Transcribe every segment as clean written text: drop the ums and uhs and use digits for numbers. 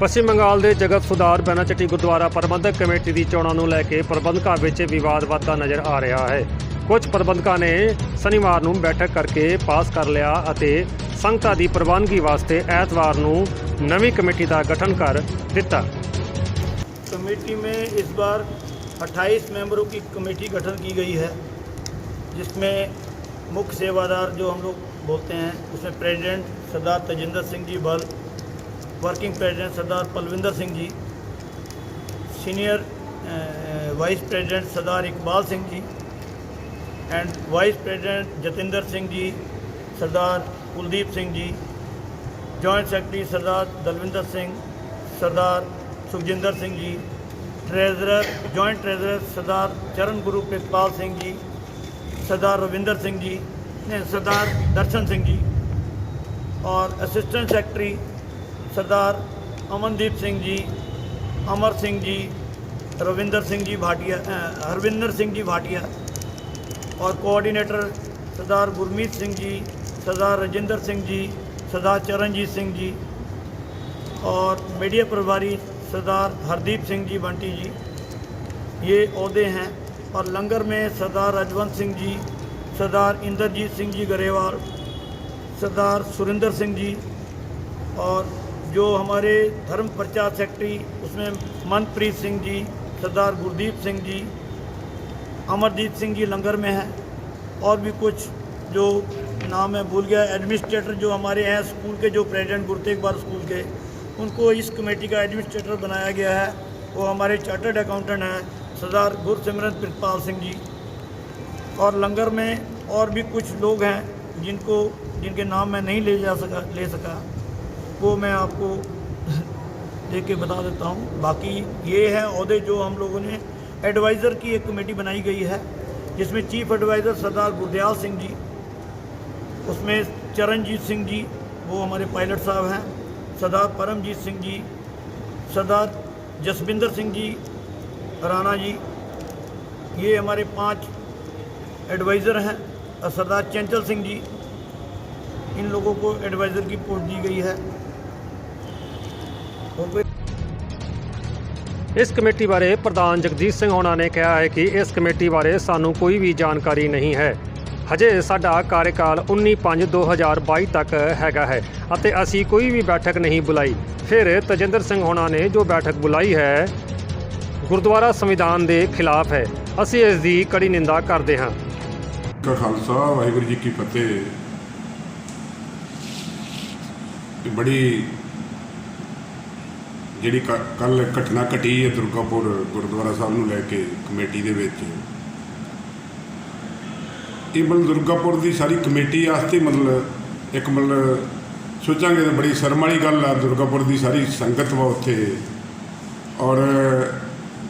ਪੱਛਮੀ ਬੰਗਾਲ ਦੇ ਜਗਤ ਸੁਧਾਰ ਬੈਨਾਚੱਟੀ ਗੁਰਦੁਆਰਾ ਪ੍ਰਬੰਧਕ ਕਮੇਟੀ ਦੀ ਚੋਣਾਂ ਨੂੰ ਲੈ ਕੇ ਪ੍ਰਬੰਧਕਾਂ ਵਿੱਚ ਵਿਵਾਦ ਵੱਧਦਾ ਨਜ਼ਰ ਆ ਰਿਹਾ ਹੈ। ਕੁਝ ਪ੍ਰਬੰਧਕਾਂ ਨੇ ਸ਼ਨੀਵਾਰ ਨੂੰ ਬੈਠਕ ਕਰਕੇ ਪਾਸ ਕਰ ਲਿਆ ਅਤੇ ਸੰਗਤਾਂ ਦੀ ਪ੍ਰਵਾਨਗੀ ਵਾਸਤੇ ਐਤਵਾਰ ਨੂੰ ਨਵੀਂ कमेटी का गठन कर दिता। कमेटी में इस बार 28 मेंबरों की कमेटी गठन की गई है, जिसमें मुख्य सेवादार जो हम लोग बोलते हैं उसमें president Sardar Tajinder Singh ji Bal, working president Sardar Palvinder Singh ji, senior vice president Sardar Iqbal Singh ji and vice president Jatinder Singh ji, Sardar Kuldeep Singh ji, joint secretary Sardar Dalvinder Singh, Sardar Sukhjinder Singh ji, treasurer joint treasurer Sardar Charan Guru Pritpal Singh ji, सरदार रविंदर सिंह जी, सरदार दर्शन सिंह जी और असिस्टेंट सेक्रेटरी सरदार अमनदीप सिंह जी, अमर सिंह जी, रविंदर सिंह जी भाटिया, हरविंदर सिंह जी भाटिया और कोऑर्डिनेटर सरदार गुरमीत सिंह जी, सरदार राजेंद्र सिंह जी, सरदार चरणजीत सिंह जी और मीडिया प्रभारी सरदार हरदीप सिंह जी बंटी जी, ये ओहदे हैं। और लंगर में सरदार राजवंत सिंह जी, सरदार इंद्रजीत सिंह जी गरेवाल, सरदार सुरिंदर सिंह जी और जो हमारे धर्म प्रचार सेक्रेटरी उसमें मनप्रीत सिंह जी, सरदार गुरदीप सिंह जी, अमरजीत सिंह जी लंगर में है और भी कुछ जो नाम मैं भूल गया। एडमिनिस्ट्रेटर जो हमारे हैं स्कूल के, जो प्रेसिडेंट गुरतेगबार स्कूल के, उनको इस कमेटी का एडमिनिस्ट्रेटर बनाया गया है। वो हमारे चार्टर्ड अकाउंटेंट हैं सरदार गुरसिमरन प्रितपाल सिंह जी। और लंगर में और भी कुछ लोग हैं जिनके नाम मैं नहीं ले सका वो मैं आपको देख के बता देता हूँ। बाकी ये है ओहदे जो हम लोगों ने। एडवाइज़र की एक कमेटी बनाई गई है जिसमें चीफ एडवाइज़र सरदार गुरदयाल सिंह जी, उसमें चरणजीत सिंह जी वो हमारे पायलट साहब हैं, सरदार परमजीत सिंह जी, सरदार जसविंदर सिंह जी राणा जी, ये हमारे 5 एडवाइज़र हैं और सरदार चंचल सिंह जी, इन लोगों को एडवाइज़र की पोस्ट दी गई है। इस कमेटी बारे प्रधान जगजीत सिंह होना ने कहा है कि इस कमेटी बारे सानू कोई भी जानकारी नहीं है। हजे साडा कार्यकाल 19/5/2022 तक हैगा है ਅਤੇ ਅਸੀਂ कोई भी बैठक नहीं बुलाई। फिर तजिंदर सिंह होना ने जो बैठक बुलाई है गुरुद्वारा संविधान के खिलाफ है। ਅਸੀਂ ਇਸ ਦੀ कड़ी निंदा करते हाँ। का खालसा वाहिगुरू जी की फतेह। बड़ी ਜਿਹੜੀ ਕੱਲ ਘਟਨਾ ਘਟੀ ਹੈ ਦੁਰਗਾਪੁਰ ਗੁਰਦੁਆਰਾ ਸਾਹਿਬ ਨੂੰ ਲੈ ਕੇ ਕਮੇਟੀ ਦੇ ਵਿੱਚ, ਇਹ ਮਤਲਬ ਦੁਰਗਾਪੁਰ ਦੀ ਸਾਰੀ ਕਮੇਟੀ ਵਾਸਤੇ ਮਤਲਬ ਇੱਕ ਮਤਲਬ ਸੋਚਾਂਗੇ ਤਾਂ ਬੜੀ ਸ਼ਰਮ ਵਾਲੀ ਗੱਲ ਆ। ਦੁਰਗਾਪੁਰ ਦੀ ਸਾਰੀ ਸੰਗਤ ਵਾ ਉੱਥੇ, ਔਰ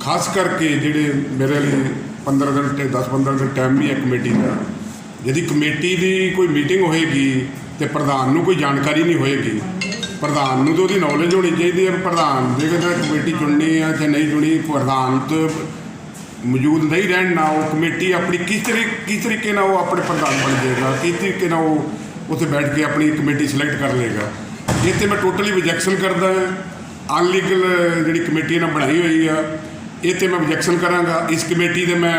ਖਾਸ ਕਰਕੇ ਜਿਹੜੇ ਮੇਰੇ ਲਈ 15 ਦਿਨ ਤੇ 10-15 ਦਿਨ ਟਾਈਮ ਵੀ ਹੈ ਕਮੇਟੀ ਦਾ। ਜਿਹਦੀ ਕਮੇਟੀ ਦੀ ਕੋਈ ਮੀਟਿੰਗ ਹੋਏਗੀ ਤੇ ਪ੍ਰਧਾਨ ਨੂੰ ਕੋਈ ਜਾਣਕਾਰੀ ਨਹੀਂ ਹੋਏਗੀ, ਪ੍ਰਧਾਨ ਨੂੰ ਤਾਂ ਉਹਦੀ ਨੌਲੇਜ ਹੋਣੀ ਚਾਹੀਦੀ ਹੈ। ਪ੍ਰਧਾਨ ਜੇ ਕਹਿੰਦਾ ਕਮੇਟੀ ਚੁਣਨੀ ਆ ਜਾਂ ਨਹੀਂ ਚੁਣੀ, ਪ੍ਰਧਾਨ ਤੋਂ ਮੌਜੂਦ ਨਹੀਂ ਰਹਿਣ ਨਾ ਉਹ ਕਮੇਟੀ ਆਪਣੀ ਕਿਸ ਤਰੀਕੇ ਨਾਲ ਉਹ ਆਪਣੇ ਪ੍ਰਧਾਨ ਬਣ ਜਾਏਗਾ, ਕਿਸ ਤਰੀਕੇ ਨਾਲ ਉਹ ਉੱਥੇ ਬੈਠ ਕੇ ਆਪਣੀ ਕਮੇਟੀ ਸਿਲੈਕਟ ਕਰ ਲਏਗਾ। ਇੱਥੇ ਮੈਂ ਟੋਟਲੀ ਰਿਜੈਕਸ਼ਨ ਕਰਦਾ ਹਾਂ। ਅਨਲੀਗਲ ਜਿਹੜੀ ਕਮੇਟੀ ਨੇ ਬਣਾਈ ਹੋਈ ਆ, ਇੱਥੇ ਮੈਂ ਰਿਜੈਕਸ਼ਨ ਕਰਾਂਗਾ। ਇਸ ਕਮੇਟੀ ਦੇ ਮੈਂ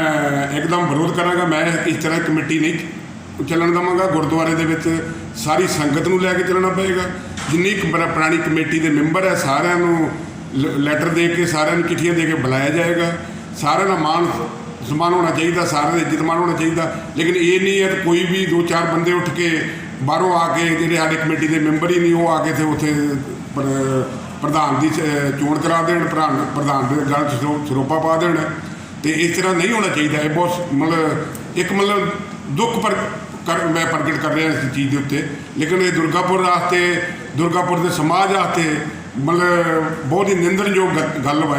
ਇੱਕਦਮ ਵਿਰੋਧ ਕਰਾਂਗਾ। ਮੈਂ ਇਸ ਤਰ੍ਹਾਂ ਕਮੇਟੀ ਨਹੀਂ ਚੱਲਣ ਦੇਵਾਂਗਾ। ਗੁਰਦੁਆਰੇ ਦੇ ਵਿੱਚ ਸਾਰੀ ਸੰਗਤ ਨੂੰ ਲੈ ਕੇ ਚੱਲਣਾ ਪਏਗਾ। ਜਿੰਨੀ ਪੁਰਾਣੀ ਕਮੇਟੀ ਦੇ ਮੈਂਬਰ ਹੈ ਸਾਰਿਆਂ ਨੂੰ ਲੈਟਰ ਦੇ ਕੇ, ਸਾਰਿਆਂ ਨੂੰ ਚਿੱਠੀਆਂ ਦੇ ਕੇ ਬੁਲਾਇਆ ਜਾਏਗਾ। ਸਾਰਿਆਂ ਦਾ ਮਾਣ ਸਨਮਾਨ ਹੋਣਾ ਚਾਹੀਦਾ, ਸਾਰਿਆਂ ਦਾ ਇੱਜ਼ਤ ਮਾਣ ਹੋਣਾ ਚਾਹੀਦਾ। ਲੇਕਿਨ ਇਹ ਨਹੀਂ ਹੈ ਕੋਈ ਵੀ 2-4 ਬੰਦੇ ਉੱਠ ਕੇ ਬਾਹਰੋਂ ਆ ਕੇ ਜਿਹੜੇ ਸਾਡੀ ਕਮੇਟੀ ਦੇ ਮੈਂਬਰ ਹੀ ਨਹੀਂ ਉਹ ਆ ਕੇ ਤੇ ਉੱਥੇ ਪ੍ਰਧਾਨ ਦੀ ਚੋਣ ਕਰਾ ਦੇਣ, ਪ੍ਰਧਾਨ ਦੇ ਗੱਲ 'ਚ ਸਰੋਪਾ ਪਾ ਦੇਣ। ਅਤੇ ਇਸ ਤਰ੍ਹਾਂ ਨਹੀਂ ਹੋਣਾ ਚਾਹੀਦਾ। ਇਹ ਬਹੁਤ ਮਤਲਬ ਇੱਕ ਮਤਲਬ ਦੁੱਖ ਮੈਂ ਪ੍ਰਗਟ ਕਰ ਰਿਹਾ ਇਸ ਚੀਜ਼ ਦੇ ਉੱਤੇ। ਲੇਕਿਨ ਇਹ ਦੁਰਗਾਪੁਰ ਵਾਸਤੇ, ਦੁਰਗਾਪੁਰ ਦੇ ਸਮਾਜ ਵਾਸਤੇ ਮਤਲਬ ਬਹੁਤ ਹੀ ਨਿੰਦਣਯੋਗ ਗੱਲ ਵਾ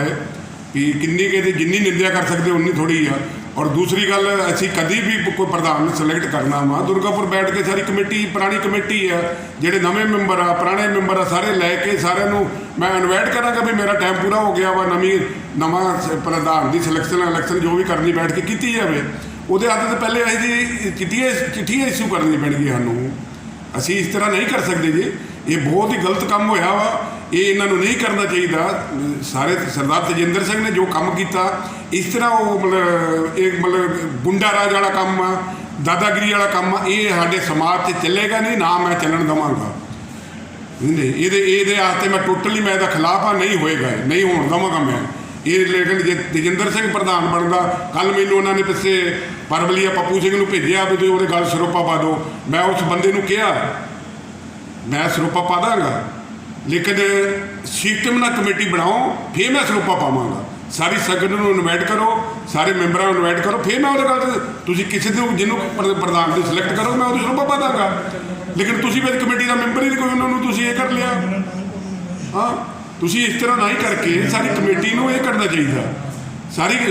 ਵੀ ਕਿੰਨੀ ਕਿ ਜਿੰਨੀ ਨਿੰਦਿਆ ਕਰ ਸਕਦੇ ਉਨੀ ਥੋੜ੍ਹੀ ਆ। ਔਰ ਦੂਸਰੀ ਗੱਲ, ਅਸੀਂ ਕਦੀ ਵੀ ਕੋਈ ਪ੍ਰਧਾਨ ਸਿਲੈਕਟ ਕਰਨਾ ਵਾ ਦੁਰਗਾਪੁਰ ਬੈਠ ਕੇ ਸਾਰੀ ਕਮੇਟੀ, ਪੁਰਾਣੀ ਕਮੇਟੀ ਆ, ਜਿਹੜੇ ਨਵੇਂ ਮੈਂਬਰ ਆ, ਪੁਰਾਣੇ ਮੈਂਬਰ ਆ, ਸਾਰੇ ਲੈ ਕੇ ਸਾਰਿਆਂ ਨੂੰ ਮੈਂ ਇਨਵਾਈਟ ਕਰਾਂਗਾ ਵੀ ਮੇਰਾ ਟਾਈਮ ਪੂਰਾ ਹੋ ਗਿਆ ਵਾ। ਨਵਾਂ ਪ੍ਰਧਾਨ ਦੀ ਇਲੈਕਸ਼ਨ ਜੋ ਵੀ ਕਰਨੀ ਬੈਠ ਕੇ ਕੀਤੀ ਜਾਵੇ। ਉਹਦੇ ਹੱਥ ਤੋਂ ਪਹਿਲੇ ਅਸੀਂ ਜੀ ਚਿੱਠੀਆਂ ਇਸ਼ੂ ਕਰਨੀ ਪੈਣਗੀਆਂ ਸਾਨੂੰ। ਅਸੀਂ ਇਸ ਤਰ੍ਹਾਂ ਨਹੀਂ ਕਰ ਸਕਦੇ ਜੀ। ਇਹ ਬਹੁਤ ਹੀ ਗਲਤ ਕੰਮ ਹੋਇਆ ਵਾ। ਇਹ ਇਹਨਾਂ ਨੂੰ ਨਹੀਂ ਕਰਨਾ ਚਾਹੀਦਾ। ਸਾਰੇ ਸਰਦਾਰ ਤਜਿੰਦਰ ਸਿੰਘ ਨੇ ਜੋ ਕੰਮ ਕੀਤਾ, ਇਸ ਤਰ੍ਹਾਂ ਉਹ ਮਤਲਬ ਇਹ ਮਤਲਬ ਗੁੰਡਾ ਰਾਜ ਵਾਲਾ ਕੰਮ ਆ, ਦਾਦਾਗਿਰੀ ਵਾਲਾ ਕੰਮ ਆ, ਇਹ ਸਾਡੇ ਸਮਾਜ 'ਚ ਚੱਲੇਗਾ ਨਹੀਂ, ਨਾ ਮੈਂ ਚੱਲਣ ਦੇਵਾਂਗਾ। ਇਹਦੇ ਵਾਸਤੇ ਮੈਂ ਟੋਟਲੀ ਮੈਂ ਇਹਦਾ ਖਿਲਾਫ ਆ, ਨਹੀਂ ਹੋਏਗਾ, ਨਹੀਂ ਹੋਣ ਦੇਵਾਂਗਾ ਮੈਂ ਇਹ। ਲੇਕਿਨ ਜੇ ਤਜਿੰਦਰ ਸਿੰਘ ਪ੍ਰਧਾਨ ਬਣਦਾ, ਕੱਲ ਮੈਨੂੰ ਉਹਨਾਂ ਨੇ ਪਿੱਛੇ ਪਰਵਲੀਆ ਪੱਪੂ ਸਿੰਘ ਨੂੰ ਭੇਜਿਆ ਵੀ ਤੁਸੀਂ ਉਹਦੇ ਗੱਲ ਸਰੋਪਾ ਪਾ ਦਿਓ। ਮੈਂ ਉਸ ਬੰਦੇ ਨੂੰ ਕਿਹਾ ਮੈਂ ਸਰੋਪਾ ਪਾ ਦਾਂਗਾ, ਲੇਕਿਨ ਸਿਸਟਮ ਨਾਲ ਕਮੇਟੀ ਬਣਾਓ, ਫਿਰ ਮੈਂ ਸਰੋਪਾ ਪਾਵਾਂਗਾ। ਸਾਰੀ ਸੰਗਤ ਨੂੰ ਇਨਵਾਈਟ ਕਰੋ, ਸਾਰੇ ਮੈਂਬਰਾਂ ਨੂੰ ਇਨਵਾਈਟ ਕਰੋ, ਫਿਰ ਮੈਂ ਉਹਦੇ ਗੱਲ ਤੁਸੀਂ ਕਿਸੇ ਨੂੰ ਜਿਹਨੂੰ ਪ੍ਰਧਾਨ ਦੇ ਸਿਲੈਕਟ ਕਰੋ, ਮੈਂ ਉਹਦੀ ਸਰੋਪਾ ਪਾ ਦਾਂਗਾ। ਲੇਕਿਨ ਤੁਸੀਂ ਵਿੱਚ ਕਮੇਟੀ ਦਾ ਮੈਂਬਰ ਹੀ ਨਹੀਂ ਕੋਈ, ਉਹਨਾਂ ਨੂੰ ਤੁਸੀਂ ਇਹ ਕਰ ਲਿਆ। ਹਾਂ, ਤੁਸੀਂ ਇਸ ਤਰ੍ਹਾਂ ਨਾ ਹੀ ਕਰਕੇ ਸਾਰੀ ਕਮੇਟੀ ਨੂੰ ਇਹ ਕਰਨਾ ਚਾਹੀਦਾ,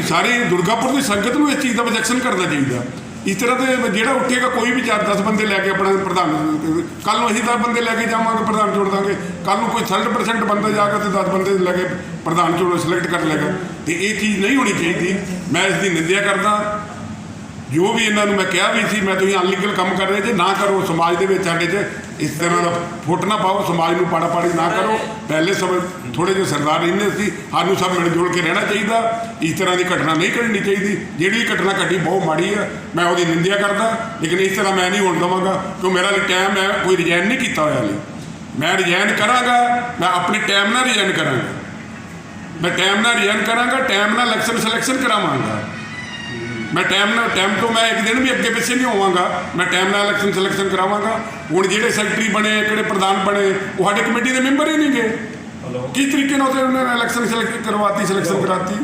ਸਾਰੀ ਦੁਰਗਾਪੁਰ ਦੀ ਸੰਗਤ ਨੂੰ ਇਸ ਚੀਜ਼ ਦਾ ਵਿਜੈਕਸ਼ਨ ਕਰਨਾ ਚਾਹੀਦਾ। ਇਸ ਤਰ੍ਹਾਂ ਦੇ ਜਿਹੜਾ ਉੱਠੇਗਾ ਕੋਈ ਵੀ 4-10 ਬੰਦੇ ਲੈ ਕੇ ਆਪਣਾ ਪ੍ਰਧਾਨ, ਕੱਲ੍ਹ ਨੂੰ ਅਸੀਂ 10 ਬੰਦੇ ਲੈ ਕੇ ਜਾਵਾਂਗੇ, ਪ੍ਰਧਾਨ ਚੁਣ ਦਾਂਗੇ। ਕੱਲ੍ਹ ਨੂੰ ਕੋਈ 60% ਬੰਦਾ ਜਾ ਕੇ ਤੇ 10 ਬੰਦੇ ਲੈ ਕੇ ਪ੍ਰਧਾਨ ਚੁਣ ਸਿਲੈਕਟ ਕਰ ਲੇਗਾ, ਤੇ ਇਹ ਚੀਜ਼ ਨਹੀਂ ਹੋਣੀ ਚਾਹੀਦੀ। ਮੈਂ ਇਸ ਦੀ ਨਿੰਦਿਆ ਕਰਦਾ। ਜੋ ਵੀ ਇਹਨਾਂ ਨੂੰ ਮੈਂ ਕਿਹਾ ਵੀ ਸੀ, ਮੈਂ ਤੁਸੀਂ ਅਨਲੀਗਲ ਕੰਮ ਕਰ ਰਹੇ ਜੇ, ਨਾ ਕਰੋ। ਸਮਾਜ ਦੇ ਵਿੱਚ ਸਾਡੇ 'ਚ ਇਸ ਤਰ੍ਹਾਂ ਦਾ ਫੁੱਟ ਨਾ ਪਾਓ, ਸਮਾਜ ਨੂੰ ਪਾੜਾ ਪਾੜੀ ਨਾ ਕਰੋ। ਪਹਿਲੇ ਸਮੇਂ ਥੋੜ੍ਹੇ ਜਿਹੇ ਸਰਦਾਰ ਰਹਿੰਦੇ ਸੀ, ਸਾਨੂੰ ਸਭ ਮਿਲ ਜੁਲ ਕੇ ਰਹਿਣਾ ਚਾਹੀਦਾ। ਇਸ ਤਰ੍ਹਾਂ ਦੀ ਘਟਨਾ ਨਹੀਂ ਕਰਨੀ ਚਾਹੀਦੀ। ਜਿਹੜੀ ਘਟਨਾ ਘਟੀ ਬਹੁਤ ਮਾੜੀ ਆ, ਮੈਂ ਉਹਦੀ ਨਿੰਦਿਆ ਕਰਦਾ, ਲੇਕਿਨ ਇਸ ਤਰ੍ਹਾਂ ਮੈਂ ਨਹੀਂ ਹੋਣ ਦੇਵਾਂਗਾ। ਕਿਉਂ ਮੇਰਾ ਟਾਈਮ ਹੈ, ਕੋਈ ਰਿਜ਼ਾਈਨ ਨਹੀਂ ਕੀਤਾ ਹੋਇਆ ਹਾਲੇ। ਮੈਂ ਰਿਜ਼ਾਈਨ ਕਰਾਂਗਾ, ਮੈਂ ਆਪਣੇ ਟਾਈਮ ਨਾਲ ਰਿਜ਼ਾਈਨ ਕਰਾਂਗਾ, ਮੈਂ ਟਾਈਮ ਨਾਲ ਰਿਜ਼ਾਈਨ ਕਰਾਂਗਾ, ਟਾਈਮ ਨਾਲ ਇਲੈਕਸ਼ਨ ਸਿਲੈਕਸ਼ਨ ਕਰਾਵਾਂਗਾ। ਮੈਂ ਟਾਈਮ ਤੋਂ ਮੈਂ ਇੱਕ ਦਿਨ ਵੀ ਅੱਗੇ ਪਿੱਛੇ ਨਹੀਂ ਹੋਵਾਂਗਾ। ਮੈਂ ਟਾਈਮ ਨਾਲ ਇਲੈਕਸ਼ਨ ਸਿਲੈਕਸ਼ਨ ਕਰਾਵਾਂਗਾ। ਹੁਣ ਜਿਹੜੇ ਸੈਕਟਰੀ ਬਣੇ, ਕਿਹੜੇ ਪ੍ਰਧਾਨ ਬਣੇ, ਉਹ ਸਾਡੇ ਕਮੇਟੀ ਦੇ ਮੈਂਬਰ ਹੀ ਨਹੀਂ ਗਏ। ਕਿਸ ਤਰੀਕੇ ਨਾਲ ਉਹਨਾਂ ਨੇ ਇਲੈਕਸ਼ਨ ਸਿਲੈਕਸ਼ਨ ਕਰਾਤੀ।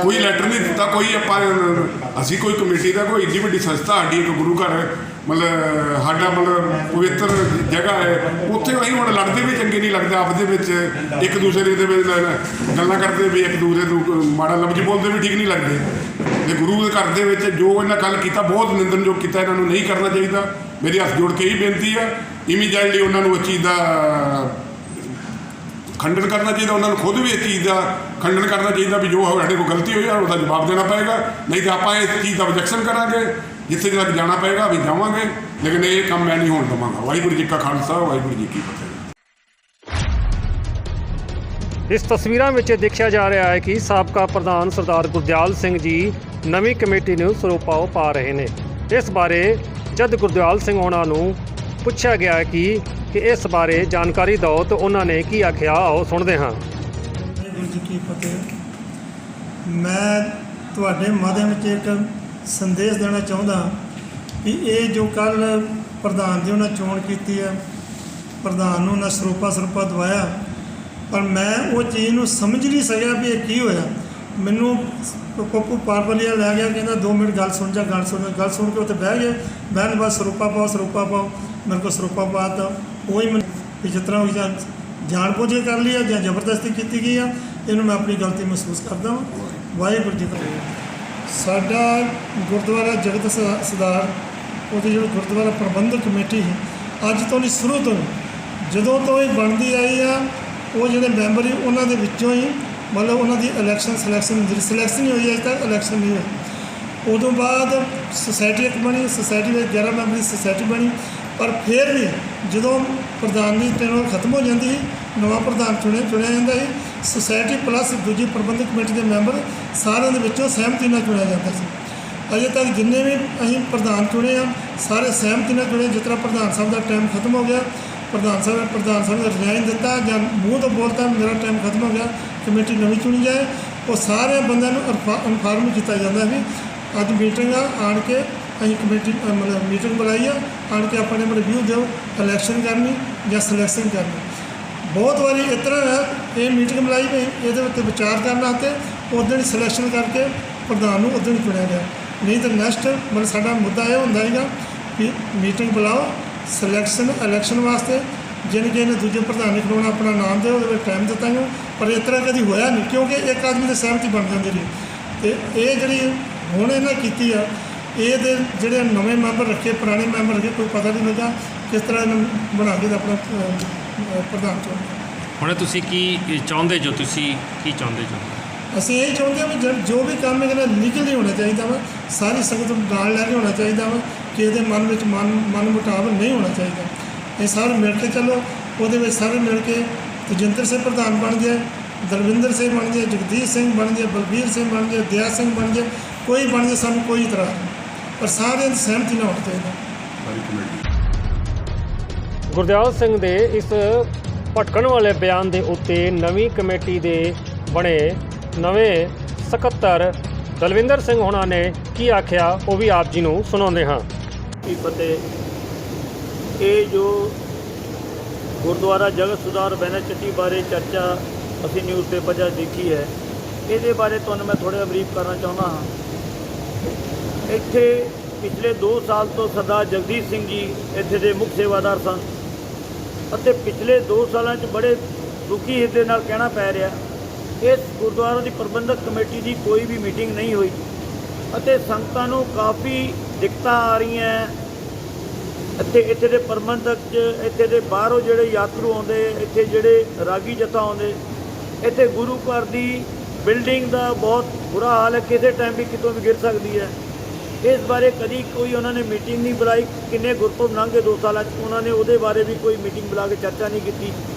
ਕੋਈ ਲੈਟਰ ਨਹੀਂ ਦਿੱਤਾ, ਕੋਈ ਅਸੀਂ ਕੋਈ ਕਮੇਟੀ ਦਾ ਕੋਈ ਏਡੀ ਵੱਡੀ ਸੰਸਥਾ, ਸਾਡੀ ਇੱਕ ਗੁਰੂ ਘਰ ਮਤਲਬ ਸਾਡਾ ਮਤਲਬ ਪਵਿੱਤਰ ਜਗ੍ਹਾ ਹੈ, ਉੱਥੇ ਅਸੀਂ ਹੁਣ ਲੜਦੇ ਵੀ ਚੰਗੇ ਨਹੀਂ ਲੱਗਦਾ। ਆਪਦੇ ਵਿੱਚ ਇੱਕ ਦੂਸਰੇ ਦੇ ਵਿੱਚ ਗੱਲਾਂ ਕਰਦੇ ਵੀ, ਇੱਕ ਦੂਸਰੇ ਨੂੰ ਮਾੜਾ ਲਫ਼ਜ਼ ਬੋਲਦੇ ਵੀ ਠੀਕ ਨਹੀਂ ਲੱਗਦੇ। ਤੇ ਗੁਰੂ ਦੇ ਘਰ ਦੇ ਵਿੱਚ ਜੋ ਇਹਨਾਂ ਕੱਲ੍ਹ ਕੀਤਾ, ਬਹੁਤ ਨਿੰਦਣਯੋਗ ਕੀਤਾ। ਇਹਨਾਂ ਨੂੰ ਨਹੀਂ ਕਰਨਾ ਚਾਹੀਦਾ। ਮੇਰੀ ਹੱਥ ਜੋੜ ਕੇ ਇਹੀ ਬੇਨਤੀ ਆ, ਇਮੀਡੀਏਟਲੀ ਉਹਨਾਂ ਨੂੰ ਇਸ ਚੀਜ਼ ਦਾ ਖੰਡਨ ਕਰਨਾ ਚਾਹੀਦਾ। ਉਹਨਾਂ ਨੂੰ ਖੁਦ ਵੀ ਇਸ ਚੀਜ਼ ਦਾ ਖੰਡਨ ਕਰਨਾ ਚਾਹੀਦਾ ਵੀ ਜੋ ਸਾਡੇ ਕੋਲ ਗਲਤੀ ਹੋਈ ਆ ਉਹਦਾ ਜਵਾਬ ਦੇਣਾ ਪਏਗਾ। ਨਹੀਂ ਤਾਂ ਆਪਾਂ ਇਸ ਚੀਜ਼ ਦਾ ਆਬਜੈਕਸ਼ਨ ਕਰਾਂਗੇ, ਜਿੱਥੇ ਤੱਕ ਜਾਣਾ ਪਏਗਾ ਵੀ ਜਾਵਾਂਗੇ, ਲੇਕਿਨ ਇਹ ਕੰਮ ਮੈਂ ਨਹੀਂ ਹੋਣ ਦੇਵਾਂਗਾ। ਵਾਹਿਗੁਰੂ ਜੀ ਕਾ ਖਾਲਸਾ, ਵਾਹਿਗੁਰੂ ਜੀ ਕੀ ਫਤਿਹ। ਇਸ ਤਸਵੀਰਾਂ ਵਿੱਚ ਦੇਖਿਆ ਜਾ ਰਿਹਾ ਹੈ ਕਿ ਸਾਬਕਾ ਪ੍ਰਧਾਨ ਸਰਦਾਰ ਗੁਰਦਿਆਲ ਸਿੰਘ ਜੀ ਨਵੀਂ ਕਮੇਟੀ ਨੂੰ ਸਰੋਪਾ ਪਾ ਰਹੇ ਨੇ। ਇਸ ਬਾਰੇ ਜਦ ਗੁਰਦਿਆਲ ਸਿੰਘ ਉਹਨਾਂ ਨੂੰ ਪੁੱਛਿਆ ਗਿਆ ਕਿ ਇਸ ਬਾਰੇ ਜਾਣਕਾਰੀ ਦਿਓ ਤਾਂ ਉਹਨਾਂ ਨੇ ਕੀ ਆਖਿਆ, ਆਓ ਸੁਣਦੇ ਹਾਂ। ਵਾਹਿਗੁਰੂ ਜੀ ਕੀ ਫਤਿਹ। ਮੈਂ ਤੁਹਾਡੇ ਮਾਧਿਅਮ ਵਿੱਚ ਇੱਕ ਸੰਦੇਸ਼ ਦੇਣਾ ਚਾਹੁੰਦਾ ਕਿ ਇਹ ਜੋ ਕੱਲ੍ਹ ਪ੍ਰਧਾਨ ਦੀ ਉਹਨਾਂ ਚੋਣ ਕੀਤੀ ਹੈ, ਪ੍ਰਧਾਨ ਨੂੰ ਨਾ ਸਰੋਪਾ ਦਵਾਇਆ, ਪਰ ਮੈਂ ਉਹ ਚੀਜ਼ ਨੂੰ ਸਮਝ ਨਹੀਂ ਸਕਿਆ ਵੀ ਇਹ ਕੀ ਹੋਇਆ। ਮੈਨੂੰ ਪੱਪੂ ਪਾਰਵਲੀਆ ਲੈ ਗਿਆ, ਕਹਿੰਦਾ 2 ਮਿੰਟ ਗੱਲ ਸੁਣ ਕੇ ਉੱਥੇ ਬਹਿ ਗਏ। ਬਹਿਣ ਬਾਅਦ ਸਰੋਪਾ ਪਾਓ। ਮੇਰੇ ਕੋਲ ਸਰੋਪਾ ਪਾ ਤਾ। ਉਹੀ ਮੈਨੂੰ ਜਿਸ ਤਰ੍ਹਾਂ ਹੋਈ ਜਾਣ ਬੁੱਝ ਕੇ ਕਰ ਲਿਆ ਜਾਂ ਜ਼ਬਰਦਸਤੀ ਕੀਤੀ ਗਈ ਆ, ਇਹਨੂੰ ਮੈਂ ਆਪਣੀ ਗਲਤੀ ਮਹਿਸੂਸ ਕਰਦਾ ਹਾਂ। ਵਾਹਿਗੁਰੂ ਜੀ ਦਾ ਸਾਡਾ ਗੁਰਦੁਆਰਾ ਜਗਤ ਸੁਧਾਰ, ਉਹਦੀ ਜਿਹੜੀ ਗੁਰਦੁਆਰਾ ਪ੍ਰਬੰਧਕ ਕਮੇਟੀ ਸੀ, ਅੱਜ ਤੋਂ ਨਹੀਂ ਸ਼ੁਰੂ ਤੋਂ ਜਦੋਂ ਤੋਂ ਇਹ ਬਣਦੀ ਆਈ ਆ, ਉਹ ਜਿਹੜੇ ਮੈਂਬਰ ਸੀ ਉਹਨਾਂ ਦੇ ਵਿੱਚੋਂ ਹੀ ਮਤਲਬ ਉਹਨਾਂ ਦੀ ਸਿਲੈਕਸ਼ਨ ਹੀ ਹੋਈ। ਅਜੇ ਤੱਕ ਇਲੈਕਸ਼ਨ ਨਹੀਂ ਹੋਈ। ਉਦੋਂ ਬਾਅਦ ਸੁਸਾਇਟੀ ਇੱਕ ਬਣੀ, ਸੁਸਾਇਟੀ ਵਿੱਚ 11 ਮੈਂਬਰੀ ਸੁਸਾਇਟੀ ਬਣੀ। ਪਰ ਫਿਰ ਵੀ ਜਦੋਂ ਪ੍ਰਧਾਨ ਦੀ ਟਰਮ ਖਤਮ ਹੋ ਜਾਂਦੀ ਸੀ, ਨਵਾਂ ਪ੍ਰਧਾਨ ਚੁਣਿਆ ਜਾਂਦਾ ਸੀ। ਸੁਸਾਇਟੀ ਪਲੱਸ ਦੂਜੀ ਪ੍ਰਬੰਧਕ ਕਮੇਟੀ ਦੇ ਮੈਂਬਰ ਸਾਰਿਆਂ ਦੇ ਵਿੱਚੋਂ ਸਹਿਮਤੀ ਨਾਲ ਚੁਣਿਆ ਜਾਂਦਾ ਸੀ। ਅਜੇ ਤੱਕ ਜਿੰਨੇ ਵੀ ਅਸੀਂ ਪ੍ਰਧਾਨ ਚੁਣੇ ਆ, ਸਾਰੇ ਸਹਿਮਤੀ ਨਾਲ ਚੁਣੇ। ਜਿਸ ਤਰ੍ਹਾਂ ਪ੍ਰਧਾਨ ਸਾਹਿਬ ਦਾ ਟਾਈਮ ਖਤਮ ਹੋ ਗਿਆ, ਪ੍ਰਧਾਨ ਸਾਹਿਬ ਨੇ ਰਿਜ਼ਾਈਨ ਦਿੱਤਾ ਜਾਂ ਮੂੰਹ ਤੋਂ ਬੋਲਤਾ ਮੇਰਾ ਟਾਈਮ ਖਤਮ ਹੋ ਗਿਆ, ਕਮੇਟੀ ਨਵੀਂ ਚੁਣੀ ਜਾਏ, ਉਹ ਸਾਰੇ ਬੰਦਿਆਂ ਨੂੰ ਇਨਫਾਰਮ ਕੀਤਾ ਜਾਂਦਾ ਵੀ ਅੱਜ ਮੀਟਿੰਗ ਆਣ ਕੇ ਅਸੀਂ ਕਮੇਟੀ ਮਤਲਬ ਮੀਟਿੰਗ ਬੁਲਾਈ ਆ, ਆਣ ਕੇ ਆਪਣੇ ਰਿਵਿਊ ਦਿਓ, ਇਲੈਕਸ਼ਨ ਕਰਨੀ ਜਾਂ ਸਿਲੈਕਸ਼ਨ ਕਰਨੀ। ਬਹੁਤ ਵਾਰੀ ਇਸ ਤਰ੍ਹਾਂ ਹੈ, ਇਹ ਮੀਟਿੰਗ ਬੁਲਾਈ ਵੀ ਇਹਦੇ ਉੱਤੇ ਵਿਚਾਰ ਕਰਨ ਵਾਸਤੇ, ਉਦੋਂ ਹੀ ਸਿਲੈਕਸ਼ਨ ਕਰਕੇ ਪ੍ਰਧਾਨ ਨੂੰ ਉਦੋਂ ਹੀ ਚੁਣਿਆ ਗਿਆ। ਨਹੀਂ ਤਾਂ ਨੈਕਸਟ ਮਤਲਬ ਸਾਡਾ ਮੁੱਦਾ ਇਹ ਹੁੰਦਾ ਹੈਗਾ ਕਿ ਮੀਟਿੰਗ ਬੁਲਾਓ, ਸਿਲੈਕਸ਼ਨ ਇਲੈਕਸ਼ਨ ਵਾਸਤੇ ਜਿਹਨੇ ਕਿ ਇਹਨੇ ਦੂਜੇ ਪ੍ਰਧਾਨ ਨੇ ਖਲੋਣਾ, ਆਪਣਾ ਨਾਮ ਦਿਓ, ਉਹਦੇ ਵਿੱਚ ਟਾਈਮ ਦਿੱਤਾ ਜਾਊ। ਪਰ ਇਸ ਤਰ੍ਹਾਂ ਕਦੀ ਹੋਇਆ ਨਹੀਂ, ਕਿਉਂਕਿ ਇੱਕ ਆਦਮੀ ਦੀ ਸਹਿਮਤੀ ਬਣ ਜਾਂਦੀ ਰਹੀ। ਅਤੇ ਇਹ ਜਿਹੜੀ ਹੁਣ ਇਹਨਾਂ ਕੀਤੀ ਆ, ਇਹਦੇ ਜਿਹੜੇ ਨਵੇਂ ਮੈਂਬਰ ਰੱਖੇ, ਪੁਰਾਣੇ ਮੈਂਬਰ ਰੱਖੇ, ਕੋਈ ਪਤਾ ਨਹੀਂ ਲੱਗਾ ਕਿਸ ਤਰ੍ਹਾਂ ਇਹਨੂੰ ਬਣਾ ਕੇ ਆਪਣਾ ਪ੍ਰਧਾਨ ਚੁਣ। ਹੁਣ ਤੁਸੀਂ ਕੀ ਚਾਹੁੰਦੇ ਜੋ? ਅਸੀਂ ਇਹ ਚਾਹੁੰਦੇ ਹਾਂ ਵੀ ਜੋ ਵੀ ਕੰਮ ਇਹਦਾ ਲੀਗਲ ਹੀ ਹੋਣਾ ਚਾਹੀਦਾ ਵਾ, ਸਾਰੀ ਸੰਗਤ ਨੂੰ ਨਾਲ ਲੈ ਕੇ ਹੋਣਾ ਚਾਹੀਦਾ ਵਾ, ਕਿ ਇਹਦੇ ਮਨ ਵਿੱਚ ਮਨ ਮੁਟਾਵ ਨਹੀਂ ਹੋਣਾ ਚਾਹੀਦਾ। ਇਹ ਸਾਰੇ ਮਿਲ ਕੇ ਚੱਲੋ, ਉਹਦੇ ਵਿੱਚ ਸਾਰੇ ਮਿਲ ਕੇ ਤੇਜਿੰਦਰ ਸਿੰਘ ਪ੍ਰਧਾਨ ਬਣ ਜਾਏ, ਦਲਵਿੰਦਰ ਸਿੰਘ ਬਣ ਜਾਏ, ਜਗਦੀਸ਼ ਸਿੰਘ ਬਣ ਜਾਏ, ਬਲਬੀਰ ਸਿੰਘ ਬਣ ਜਾਏ, ਦਿਆ ਸਿੰਘ ਬਣ ਜਾਏ, ਕੋਈ ਬਣ ਜਾਏ, ਸਾਨੂੰ ਕੋਈ ਇਤਰਾਜ਼ ਨਹੀਂ, ਪਰ ਸਾਰਿਆਂ ਦੀ ਸਹਿਮਤੀ ਨਾਲ ਹੋਣਾ ਚਾਹੀਦਾ। ਸਾਰੀ ਕਮੇਟੀ ਗੁਰਦਿਆਲ ਸਿੰਘ ਦੇ ਇਸ ਭਟਕਣ ਵਾਲੇ ਬਿਆਨ ਦੇ ਉੱਤੇ ਨਵੀਂ ਕਮੇਟੀ ਦੇ ਬਣੇ ਨਵੇਂ ਸਕੱਤਰ ਦਲਵਿੰਦਰ ਸਿੰਘ ਹੋਣਾ ਨੇ ਕੀ ਆਖਿਆ, ਉਹ ਵੀ ਆਪ ਜੀ ਨੂੰ ਸੁਣਾਉਂਦੇ ਹਾਂ। की फतेह। ये जो गुरुद्वारा जगत सुधार बैनर चट्टी बारे चर्चा असी न्यूज़ पेपर 'ਚ देखी है, ये बारे तुहानूं मैं थोड़ा ब्रीफ करना चाहुंदा हाँ। इत्थे पिछले 2 साल तो सरदार जगदीश सिंह जी इत्थे दे मुख सेवादार सन ਅਤੇ पिछले 2 सालों 'ਚ बड़े दुखी ਹਿਰਦੇ ਨਾਲ कहना पै ਰਿਹਾ, इस गुरुद्वारा की प्रबंधक कमेटी की कोई भी मीटिंग नहीं हुई ਅਤੇ ਸੰਗਤਾਂ ਨੂੰ ਕਾफ़ी ਦਿੱਕਤਾਂ ਆ ਰਹੀਆਂ। ਇੱਥੇ ਦੇ ਪ੍ਰਬੰਧਕ 'ਚ ਇੱਥੇ ਦੇ ਬਾਹਰੋਂ ਜਿਹੜੇ ਯਾਤਰੂ ਆਉਂਦੇ, ਇੱਥੇ ਜਿਹੜੇ ਰਾਗੀ ਜਥਾ ਆਉਂਦੇ, ਇੱਥੇ ਗੁਰੂ ਘਰ ਦੀ ਬਿਲਡਿੰਗ ਦਾ ਬਹੁਤ ਬੁਰਾ ਹਾਲ ਹੈ, ਕਿਸੇ ਟਾਈਮ ਵੀ ਕਿਤੋਂ ਵੀ ਗਿਰ ਸਕਦੀ ਹੈ। ਇਸ ਬਾਰੇ ਕਦੀ ਕੋਈ ਉਹਨਾਂ ਨੇ ਮੀਟਿੰਗ ਨਹੀਂ ਬੁਲਾਈ। ਕਿੰਨੇ ਗੁਰਪੁਰਬ ਲੰਘੇ 2 ਸਾਲਾਂ 'ਚ, ਉਹਨਾਂ ਨੇ ਉਹਦੇ ਬਾਰੇ ਵੀ ਕੋਈ ਮੀਟਿੰਗ ਬੁਲਾ ਕੇ ਚਰਚਾ ਨਹੀਂ ਕੀਤੀ।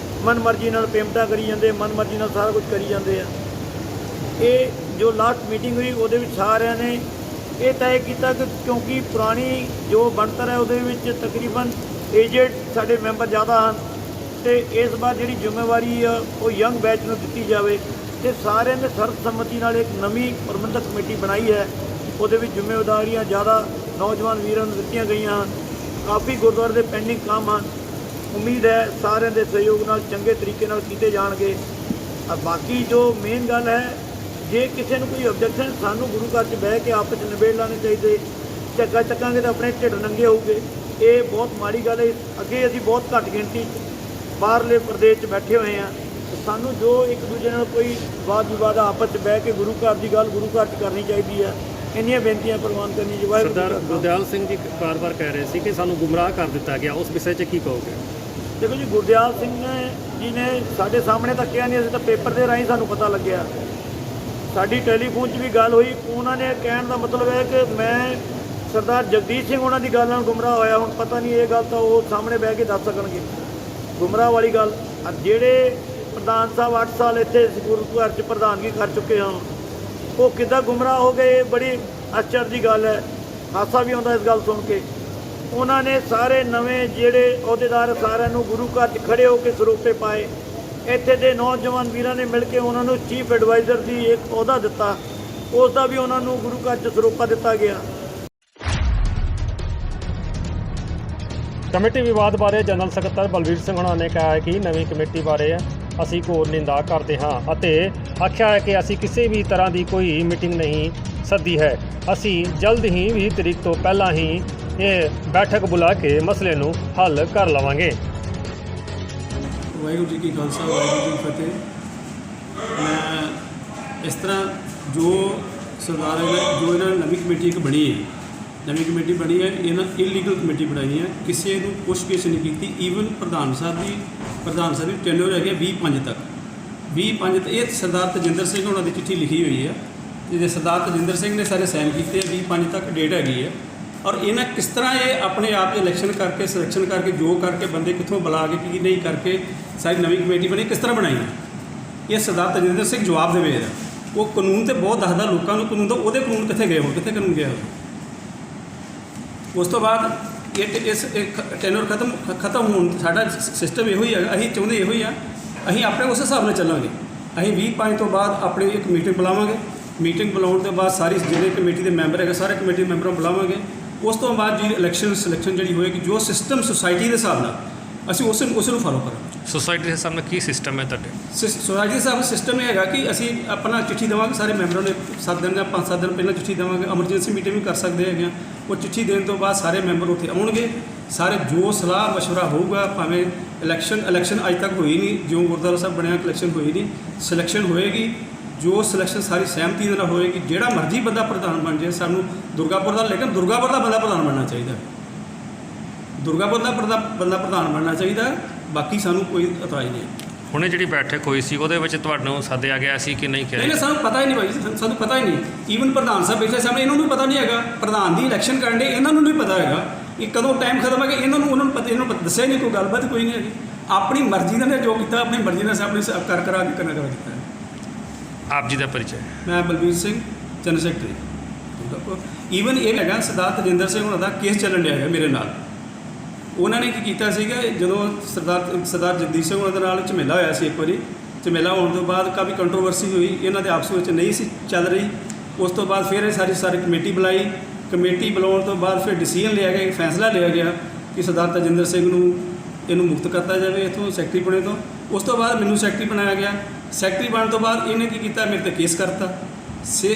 ਮਨਮਰਜ਼ੀ ਨਾਲ ਪੇਮੈਂਟਾਂ ਕਰੀ ਜਾਂਦੇ, ਮਨਮਰਜ਼ੀ ਨਾਲ ਸਾਰਾ ਕੁਝ ਕਰੀ ਜਾਂਦੇ ਆ। ਇਹ ਜੋ ਲਾਸਟ ਮੀਟਿੰਗ ਹੋਈ ਉਹਦੇ ਵਿੱਚ ਸਾਰਿਆਂ ਨੇ ਇਹ ਤੈਅ ਕੀਤਾ ਕਿ ਕਿਉਂਕਿ ਪੁਰਾਣੀ ਜੋ ਬਣਤਰ ਹੈ ਉਹਦੇ ਵਿੱਚ ਤਕਰੀਬਨ ਏਜਡ ਸਾਡੇ ਮੈਂਬਰ ਜ਼ਿਆਦਾ ਹਨ ਅਤੇ ਇਸ ਵਾਰ ਜਿਹੜੀ ਜ਼ਿੰਮੇਵਾਰੀ ਆ ਉਹ ਯੰਗ ਬੈਚ ਨੂੰ ਦਿੱਤੀ ਜਾਵੇ ਅਤੇ ਸਾਰਿਆਂ ਨੇ ਸਰਬਸੰਮਤੀ ਨਾਲ ਇੱਕ ਨਵੀਂ ਪ੍ਰਬੰਧਕ ਕਮੇਟੀ ਬਣਾਈ ਹੈ। ਉਹਦੇ ਵਿੱਚ ਜ਼ਿੰਮੇਵਾਰੀਆਂ ਜ਼ਿਆਦਾ ਨੌਜਵਾਨ ਵੀਰਾਂ ਨੂੰ ਦਿੱਤੀਆਂ ਗਈਆਂ ਹਨ। ਕਾਫੀ ਗੁਰਦੁਆਰੇ ਦੇ ਪੈਂਡਿੰਗ ਕੰਮ ਹਨ। ਉਮੀਦ ਹੈ ਸਾਰਿਆਂ ਦੇ ਸਹਿਯੋਗ ਨਾਲ ਚੰਗੇ ਤਰੀਕੇ ਨਾਲ ਕੀਤੇ ਜਾਣਗੇ। ਬਾਕੀ ਜੋ ਮੇਨ ਗੱਲ ਹੈ, ਜੇ ਕਿਸੇ ਨੂੰ ਕੋਈ ਆਬਜੈਕਸ਼ਨ, ਸਾਨੂੰ ਗੁਰੂ ਘਰ 'ਚ ਬਹਿ ਕੇ ਆਪਸ 'ਚ ਨਿਬੇੜ ਲਾਣੇ ਚਾਹੀਦੇ। ਝੱਗਾ ਚੱਕਾਂਗੇ ਤਾਂ ਆਪਣੇ ਢਿੱਡ ਨੰਗੇ ਹੋਊਗੇ, ਇਹ ਬਹੁਤ ਮਾੜੀ ਗੱਲ ਹੈ। ਅੱਗੇ ਅਸੀਂ ਬਹੁਤ ਘੱਟ ਗਿਣਤੀ 'ਚ ਬਾਹਰਲੇ ਪ੍ਰਦੇਸ਼ 'ਚ ਬੈਠੇ ਹੋਏ ਹਾਂ, ਸਾਨੂੰ ਜੋ ਇੱਕ ਦੂਜੇ ਨਾਲ ਕੋਈ ਵਾਦ ਵਿਵਾਦ ਆਪਸ 'ਚ ਬਹਿ ਕੇ ਗੁਰੂ ਘਰ ਦੀ ਗੱਲ ਗੁਰੂ ਘਰ 'ਚ ਕਰਨੀ ਚਾਹੀਦੀ ਹੈ। ਇੰਨੀਆਂ ਬੇਨਤੀਆਂ ਪ੍ਰਵਾਨ ਕਰਨੀ ਚਾਹੀਦੀ। ਸਰਦਾਰ ਗੁਰਦਿਆਲ ਸਿੰਘ ਜੀ ਵਾਰ-ਵਾਰ ਕਹਿ ਰਹੇ ਸੀ ਕਿ ਸਾਨੂੰ ਗੁੰਮਰਾਹ ਕਰ ਦਿੱਤਾ ਗਿਆ, ਉਸ ਵਿਸ਼ੇ 'ਚ ਕੀ ਕਹੋਗੇ? ਦੇਖੋ ਜੀ, ਗੁਰਦਿਆਲ ਸਿੰਘ ਜੀ ਨੇ ਸਾਡੇ ਸਾਹਮਣੇ ਤਾਂ ਕਿਹਾ ਨਹੀਂ, ਅਸੀਂ ਤਾਂ ਪੇਪਰ ਦੇ ਰਾਹੀਂ ਸਾਨੂੰ ਪਤਾ ਲੱਗਿਆ। ਸਾਡੀ ਟੈਲੀਫੋਨ 'ਚ ਵੀ ਗੱਲ ਹੋਈ। ਉਹਨਾਂ ਨੇ ਕਹਿਣ ਦਾ ਮਤਲਬ ਹੈ ਕਿ ਮੈਂ ਸਰਦਾਰ ਜਗਦੀਸ਼ ਸਿੰਘ ਉਹਨਾਂ ਦੀ ਗੱਲ ਨਾਲ ਗੁੰਮਰਾਹ ਹੋਇਆ। ਹੁਣ ਪਤਾ ਨਹੀਂ, ਇਹ ਗੱਲ ਤਾਂ ਉਹ ਸਾਹਮਣੇ ਬਹਿ ਕੇ ਦੱਸ ਸਕਣਗੇ। ਗੁੰਮਰਾਹ ਵਾਲੀ ਗੱਲ, ਜਿਹੜੇ ਪ੍ਰਧਾਨ ਸਾਹਿਬ 8 ਸਾਲ ਇੱਥੇ ਗੁਰੂ ਘਰ 'ਚ ਪ੍ਰਧਾਨਗੀ ਕਰ ਚੁੱਕੇ ਹਨ, ਉਹ ਕਿੱਦਾਂ ਗੁੰਮਰਾਹ ਹੋ ਗਏ? ਇਹ ਬੜੀ ਆਸ਼ਚਰਜ ਦੀ ਗੱਲ ਹੈ। ਹਾਸਾ ਵੀ ਆਉਂਦਾ ਇਸ ਗੱਲ ਸੁਣ ਕੇ। ਉਹਨਾਂ ਨੇ ਸਾਰੇ ਨਵੇਂ ਜਿਹੜੇ ਅਹੁਦੇਦਾਰ ਸਾਰਿਆਂ ਨੂੰ ਗੁਰੂ ਘਰ 'ਚ ਖੜੇ ਹੋ ਕੇ ਸਰੋਪੇ ਪਾਏ। ਇੱਥੇ ਦੇ ਨੌਜਵਾਨ ਵੀਰਾਂ ਨੇ ਮਿਲ ਕੇ ਉਹਨਾਂ ਨੂੰ ਚੀਫ ਐਡਵਾਈਜ਼ਰ ਦੀ ਇੱਕ ਅਹੁਦਾ ਦਿੱਤਾ, ਉਸ ਦਾ ਵੀ ਉਹਨਾਂ ਨੂੰ ਗੁਰੂ ਘਰ 'ਚ ਸਰੋਪਾ ਦਿੱਤਾ ਗਿਆ। ਕਮੇਟੀ ਵਿਵਾਦ ਬਾਰੇ ਜਨਰਲ ਸਕੱਤਰ ਬਲਬੀਰ ਸਿੰਘ ਹੋਣਾ ਨੇ ਕਿਹਾ ਹੈ ਕਿ ਨਵੀਂ ਕਮੇਟੀ ਬਾਰੇ ਅਸੀਂ ਘੋਰ ਨਿੰਦਾ ਕਰਦੇ ਹਾਂ ਅਤੇ ਆਖਿਆ ਹੈ ਕਿ ਅਸੀਂ ਕਿਸੇ ਵੀ ਤਰ੍ਹਾਂ ਦੀ ਕੋਈ ਮੀਟਿੰਗ ਨਹੀਂ ਸੱਦੀ ਹੈ। ਅਸੀਂ ਜਲਦ ਹੀ 20 ਤਰੀਕ ਤੋਂ ਪਹਿਲਾਂ ਹੀ ਇਹ ਬੈਠਕ ਬੁਲਾ ਕੇ ਮਸਲੇ ਨੂੰ ਹੱਲ ਕਰ ਲਵਾਂਗੇ। ਵਾਹਿਗੁਰੂ ਜੀ ਕੀ ਖਾਲਸਾ, ਵਾਹਿਗੁਰੂ ਜੀ ਕੀ ਫਤਿਹ। ਮੈਂ ਇਸ ਤਰ੍ਹਾਂ ਜੋ ਸਰਦਾਰ ਜੋ ਇਹਨਾਂ ਨਵੀਂ ਕਮੇਟੀ ਇੱਕ ਬਣੀ ਹੈ, ਨਵੀਂ ਕਮੇਟੀ ਬਣੀ ਹੈ, ਇਹਨਾਂ ਇਲੀਗਲ ਕਮੇਟੀ ਬਣਾਈ ਹੈ, ਕਿਸੇ ਨੂੰ ਪੁੱਛ-ਗਿੱਛ ਨਹੀਂ ਕੀਤੀ। ਈਵਨ ਪ੍ਰਧਾਨ ਸਾਹਿਬ ਦੀ ਟੈਨਿਓਰ ਹੈਗੇ 20/5 ਤੱਕ। 20/5 ਤੇ ਇਹ ਸਰਦਾਰ ਤੇਜਿੰਦਰ ਸਿੰਘ ਉਹਨਾਂ ਦੀ ਚਿੱਠੀ ਲਿਖੀ ਹੋਈ ਹੈ ਤੇ ਸਰਦਾਰ ਤੇਜਿੰਦਰ ਸਿੰਘ ਨੇ ਸਾਰੇ ਸਾਈਨ ਕੀਤੇ। 20/5 ਤੱਕ ਡੇਟ ਹੈਗੀ ਹੈ। ਔਰ ਇਹਨਾਂ ਕਿਸ ਤਰ੍ਹਾਂ ਇਹ ਆਪਣੇ ਆਪ ਇਲੈਕਸ਼ਨ ਕਰਕੇ ਸਿਲੈਕਸ਼ਨ ਕਰਕੇ ਜੋ ਕਰਕੇ ਬੰਦੇ ਕਿੱਥੋਂ ਬੁਲਾ ਕੇ ਕੀ ਨਹੀਂ ਕਰਕੇ ਸਾਰੀ ਨਵੀਂ ਕਮੇਟੀ ਬਣੀ, ਕਿਸ ਤਰ੍ਹਾਂ ਬਣਾਈ ਹੈ, ਇਹ ਸਰਦਾਰ ਤੇਜਿੰਦਰ ਸਿੰਘ ਜਵਾਬ ਦੇਵੇ। ਉਹ ਕਾਨੂੰਨ ਤੇ ਬਹੁਤ ਦੱਸਦਾ ਲੋਕਾਂ ਨੂੰ ਕਾਨੂੰਨ ਦਾ, ਉਹਦੇ ਕਾਨੂੰਨ ਕਿੱਥੇ ਗਏ ਹੋ, ਕਿੱਥੇ ਕਾਨੂੰਨ ਗਿਆ। ਉਸ ਤੋਂ ਬਾਅਦ ਇਸ ਟੈਨਰ ਖਤਮ ਹੋਣ, ਸਾਡਾ ਸਿਸਟਮ ਇਹੋ ਹੀ ਹੈਗਾ। ਅਸੀਂ ਚਾਹੁੰਦੇ ਇਹੋ ਹੀ ਆ, ਅਸੀਂ ਆਪਣੇ ਉਸ ਹਿਸਾਬ ਨਾਲ ਚੱਲਾਂਗੇ। ਅਸੀਂ 20/5 ਤੋਂ ਬਾਅਦ ਆਪਣੀ ਇੱਕ ਮੀਟਿੰਗ ਬੁਲਾਵਾਂਗੇ। ਮੀਟਿੰਗ ਬੁਲਾਉਣ ਤੋਂ ਬਾਅਦ ਸਾਰੀ ਜਿਹੜੇ ਕਮੇਟੀ ਦੇ ਮੈਂਬਰ ਹੈਗੇ ਸਾਰੇ ਕਮੇਟੀ ਦੇ ਮੈਂਬਰਾਂ ਨੂੰ ਬੁਲਾਵਾਂਗੇ। ਉਸ ਤੋਂ ਬਾਅਦ ਜਿਹੜੀ ਸਿਲੈਕਸ਼ਨ ਜਿਹੜੀ ਹੋਏਗੀ, ਜੋ ਸਿਸਟਮ ਸੁਸਾਇਟੀ ਦੇ ਹਿਸਾਬ ਨਾਲ ਅਸੀਂ ਉਸ ਨੂੰ ਫੋਲੋ ਕਰਾਂਗੇ। ਸੁਸਾਇਟੀ ਦੇ ਹਿਸਾਬ ਨਾਲ ਕੀ ਸਿਸਟਮ ਹੈ ਤੁਹਾਡੇ? ਸੁਸਾਇਟੀ ਦੇ ਹਿਸਾਬ ਨਾਲ ਸਿਸਟਮ ਇਹ ਹੈਗਾ ਕਿ ਅਸੀਂ ਆਪਣਾ ਚਿੱਠੀ ਦੇਵਾਂਗੇ ਸਾਰੇ ਮੈਂਬਰਾਂ ਨੂੰ। 7 ਦਿਨ ਜਾਂ 5-7 ਦਿਨ ਪਹਿਲਾਂ ਚਿੱਠੀ ਦੇਵਾਂਗੇ। ਐਮਰਜੈਂਸੀ ਮੀਟਿੰਗ ਵੀ ਕਰ ਸਕਦੇ ਹੈਗੇ ਆ। ਉਹ ਚਿੱਠੀ ਦੇਣ ਤੋਂ ਬਾਅਦ ਸਾਰੇ ਮੈਂਬਰ ਉੱਥੇ ਆਉਣਗੇ। ਸਾਰੇ ਜੋ ਸਲਾਹ ਮਸ਼ਵਰਾ ਹੋਊਗਾ, ਭਾਵੇਂ ਇਲੈਕਸ਼ਨ ਅੱਜ ਤੱਕ ਹੋਈ ਨਹੀਂ, ਜਿਉਂ ਗੁਰਦੁਆਰਾ ਸਾਹਿਬ ਬਣਿਆ ਇਲੈਕਸ਼ਨ ਹੋਈ ਨਹੀਂ, ਸਿਲੈਕਸ਼ਨ ਹੋਏਗੀ। ਜੋ ਸਿਲੈਕਸ਼ਨ ਸਾਰੀ ਸਹਿਮਤੀ ਦੇ ਨਾਲ ਹੋਏਗੀ। ਜਿਹੜਾ ਮਰਜ਼ੀ ਬੰਦਾ ਪ੍ਰਧਾਨ ਬਣ ਜਾਏ, ਸਾਨੂੰ ਦੁਰਗਾਪੁਰ ਦਾ, ਲੇਕਿਨ ਦੁਰਗਾਪੁਰ ਦਾ ਬੰਦਾ ਪ੍ਰਧਾਨ ਬਣਨਾ ਚਾਹੀਦਾ। ਦੁਰਗਾਪੁਰ ਦਾ ਬੰਦਾ ਪ੍ਰਧਾਨ ਬਣਨਾ ਚਾਹੀਦਾ। ਬਾਕੀ ਸਾਨੂੰ ਕੋਈ ਇਤਰਾਜ਼ ਨਹੀਂ। ਹੁਣੇ ਜਿਹੜੀ ਬੈਠਕ ਹੋਈ ਸੀ ਉਹਦੇ ਵਿੱਚ ਤੁਹਾਨੂੰ ਸੱਦਿਆ ਗਿਆ ਸੀ ਕਿ ਨਹੀਂ ਕਿਹਾ? ਨਹੀਂ, ਸਾਨੂੰ ਪਤਾ ਹੀ ਨਹੀਂ ਭਾਈ, ਸਾਨੂੰ ਪਤਾ ਹੀ ਨਹੀਂ। ਈਵਨ ਪ੍ਰਧਾਨ ਸਾਹਿਬ ਬੈਠੇ ਸਾਹਮਣੇ, ਇਹਨਾਂ ਨੂੰ ਵੀ ਪਤਾ ਨਹੀਂ ਹੈਗਾ। ਪ੍ਰਧਾਨ ਦੀ ਇਲੈਕਸ਼ਨ ਕਰਨ ਦੇ ਇਹਨਾਂ ਨੂੰ ਨਹੀਂ ਪਤਾ ਹੈਗਾ ਕਿ ਕਦੋਂ ਟਾਈਮ ਖਤਮ ਹੈ। ਕਿ ਉਹਨਾਂ ਨੂੰ ਪਤਾ, ਇਹਨਾਂ ਨੂੰ ਦੱਸਿਆ ਨਹੀਂ, ਕੋਈ ਗੱਲਬਾਤ ਕੋਈ ਨਹੀਂ ਹੈਗੀ। ਆਪਣੀ ਮਰਜ਼ੀ ਨਾਲ ਜੋ ਕੀਤਾ ਆਪਣੀ ਮਰਜ਼ੀ ਨਾਲ ਆਪਣੀ ਕਰ ਕਰਾ ਕੇ ਕਰਨਾ ਕੀਤਾ ਹੈ। ਆਪ ਜੀ ਦਾ ਪਰਿਚੈ। ਮੈਂ Balbir Singh general secretary. Even ਇਹ ਹੈਗਾ ਸਰਦਾਰ ਤਜਿੰਦਰ ਸਿੰਘ ਉਹਨਾਂ ਦਾ ਕੇਸ ਚੱਲਣ ਡਿਆ ਹੈ ਮੇਰੇ ਨਾਲ। ਉਹਨਾਂ ਨੇ ਕੀ ਕੀਤਾ ਸੀਗਾ, ਜਦੋਂ ਸਰਦਾਰ ਜਗਦੀਸ਼ ਸਿੰਘ ਉਹਨਾਂ ਦੇ ਨਾਲ ਝਮੇਲਾ ਹੋਇਆ ਸੀ ਇੱਕ ਵਾਰੀ, ਝਮੇਲਾ ਹੋਣ ਤੋਂ ਬਾਅਦ ਕਾਫੀ ਕੰਟਰੋਵਰਸੀ ਹੋਈ, ਇਹਨਾਂ ਦੇ ਆਪਸ ਵਿੱਚ ਨਹੀਂ ਸੀ ਚੱਲ ਰਹੀ। ਉਸ ਤੋਂ ਬਾਅਦ ਫਿਰ ਇਹ ਸਾਰੀ ਕਮੇਟੀ ਬੁਲਾਈ। ਕਮੇਟੀ ਬੁਲਾਉਣ ਤੋਂ ਬਾਅਦ ਫਿਰ ਡਿਸੀਜਨ ਲਿਆ ਗਿਆ, ਫੈਸਲਾ ਲਿਆ ਗਿਆ ਕਿ ਸਰਦਾਰ ਤਜਿੰਦਰ ਸਿੰਘ ਨੂੰ ਇਹਨੂੰ ਮੁਕਤ ਕਰਤਾ ਜਾਵੇ ਇੱਥੋਂ ਸੈਕਟਰੀ ਬਣੇ ਤੋਂ। ਉਸ ਤੋਂ ਬਾਅਦ ਮੈਨੂੰ ਸੈਕਟਰੀ ਬਣਾਇਆ ਗਿਆ। ਸੈਕਟਰੀ ਬਣਨ ਤੋਂ ਬਾਅਦ ਇਹਨੇ ਕੀ ਕੀਤਾ, ਮੇਰੇ 'ਤੇ ਕੇਸ ਕਰਤਾ।